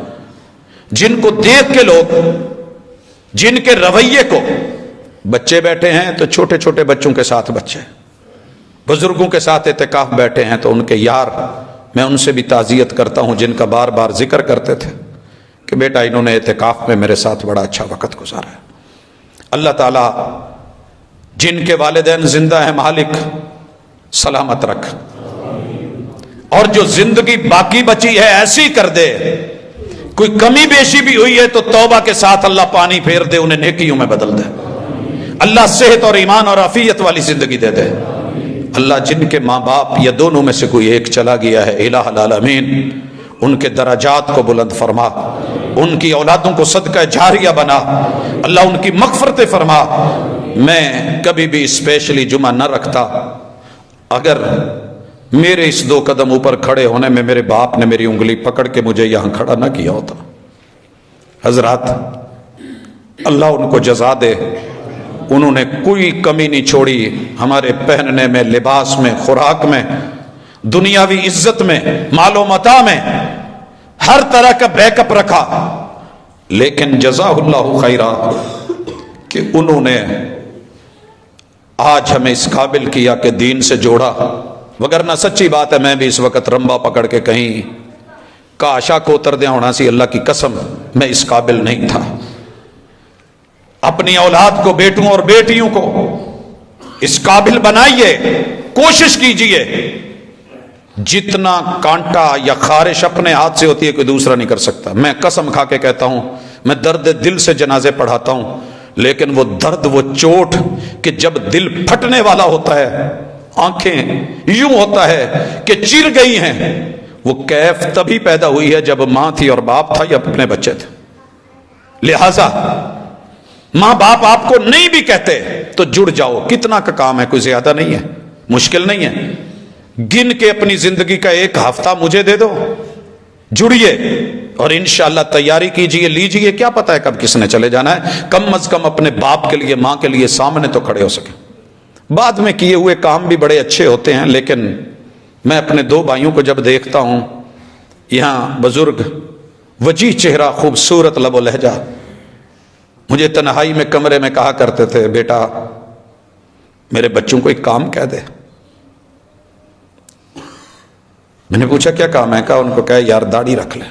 جن کو دیکھ کے لوگ، جن کے رویے کو، بچے بیٹھے ہیں تو چھوٹے چھوٹے بچوں کے ساتھ بچے، بزرگوں کے ساتھ اعتکاف بیٹھے ہیں تو ان کے یار، میں ان سے بھی تعزیت کرتا ہوں جن کا بار بار ذکر کرتے تھے کہ بیٹا انہوں نے اعتکاف میں میرے ساتھ بڑا اچھا وقت گزارا ہے. اللہ تعالیٰ جن کے والدین زندہ ہیں مالک سلامت رکھ، اور جو زندگی باقی بچی ہے ایسی کر دے، کوئی کمی بیشی بھی ہوئی ہے تو توبہ کے ساتھ اللہ پانی پھیر دے، انہیں نیکیوں میں بدل دے. اللہ صحت اور ایمان اور عافیت والی زندگی دے دے. اللہ جن کے ماں باپ یا دونوں میں سے کوئی ایک چلا گیا ہے، الہ العالمین ان کے درجات کو بلند فرما، ان کی اولادوں کو صدقہ جاریہ بنا، اللہ ان کی مغفرت فرما. میں کبھی بھی اسپیشلی جمعہ نہ رکھتا اگر میرے اس 2 قدم اوپر کھڑے ہونے میں میرے باپ نے میری انگلی پکڑ کے مجھے یہاں کھڑا نہ کیا ہوتا. حضرات اللہ ان کو جزا دے. انہوں نے کوئی کمی نہیں چھوڑی ہمارے پہننے میں، لباس میں، خوراک میں، دنیاوی عزت میں، مال و متاع میں، ہر طرح کا بیک اپ رکھا. لیکن جزا اللہ خیرہ کہ انہوں نے آج ہمیں اس قابل کیا کہ دین سے جوڑا. وگرنہ سچی بات ہے میں بھی اس وقت رمبا پکڑ کے کہیں کاشا کو اتر دیا ہونا سی، اللہ کی قسم میں اس قابل نہیں تھا. اپنی اولاد کو، بیٹوں اور بیٹیوں کو اس قابل بنائیے، کوشش کیجئے. جتنا کانٹا یا خارش اپنے ہاتھ سے ہوتی ہے کوئی دوسرا نہیں کر سکتا. میں قسم کھا کے کہتا ہوں، میں درد دل سے جنازے پڑھاتا ہوں، لیکن وہ درد، وہ چوٹ کہ جب دل پھٹنے والا ہوتا ہے، آنکھیں یوں ہوتا ہے کہ چر گئی ہیں، وہ کیف تبھی پیدا ہوئی ہے جب ماں تھی اور باپ تھا یا اپنے بچے تھے. لہذا ماں باپ آپ کو نہیں بھی کہتے تو جڑ جاؤ. کتنا کا کام ہے، کوئی زیادہ نہیں ہے، مشکل نہیں ہے. گن کے اپنی زندگی کا ایک ہفتہ مجھے دے دو، جڑیے اور انشاءاللہ تیاری کیجئے، لیجئے. کیا پتہ ہے کب کس نے چلے جانا ہے. کم از کم اپنے باپ کے لیے، ماں کے لیے سامنے تو کھڑے ہو سکے. بعد میں کیے ہوئے کام بھی بڑے اچھے ہوتے ہیں، لیکن میں اپنے دو بھائیوں کو جب دیکھتا ہوں، یہاں بزرگ، وجیح چہرہ، خوبصورت لب و لہجہ، مجھے تنہائی میں کمرے میں کہا کرتے تھے بیٹا میرے بچوں کو ایک کام کہہ دے. میں نے پوچھا کیا کام ہے؟ کہا ان کو کہا یار داڑھی رکھ لیں.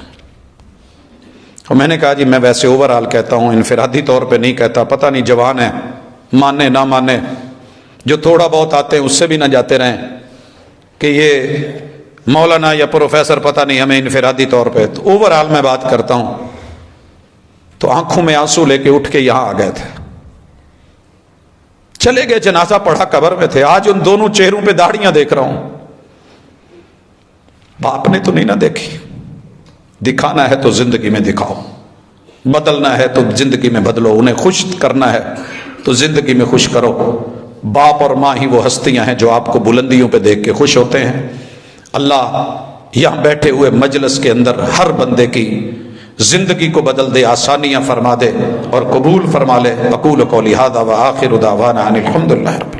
اور میں نے کہا جی میں ویسے اوور آل کہتا ہوں، انفرادی طور پہ نہیں کہتا. پتہ نہیں جوان ہے، مانے نہ مانے، جو تھوڑا بہت آتے ہیں اس سے بھی نہ جاتے رہیں کہ یہ مولانا یا پروفیسر پتہ نہیں ہمیں انفرادی طور پہ. تو اوور آل میں بات کرتا ہوں. تو آنکھوں میں آنسو لے کے اٹھ کے یہاں آ گئے تھے، چلے گئے. جنازہ پڑھا، قبر میں تھے. آج ان دونوں چہروں پہ داڑھیاں دیکھ رہا ہوں. باپ نے تو نہیں نہ دیکھی. دکھانا ہے تو زندگی میں دکھاؤ، بدلنا ہے تو زندگی میں بدلو، انہیں خوش کرنا ہے تو زندگی میں خوش کرو. باپ اور ماں ہی وہ ہستیاں ہیں جو آپ کو بلندیوں پہ دیکھ کے خوش ہوتے ہیں. اللہ یہاں بیٹھے ہوئے مجلس کے اندر ہر بندے کی زندگی کو بدل دے، آسانیاں فرما دے اور قبول فرما لے. اقول قولی ھذا وآخر دعوانا ان الحمد للہ رب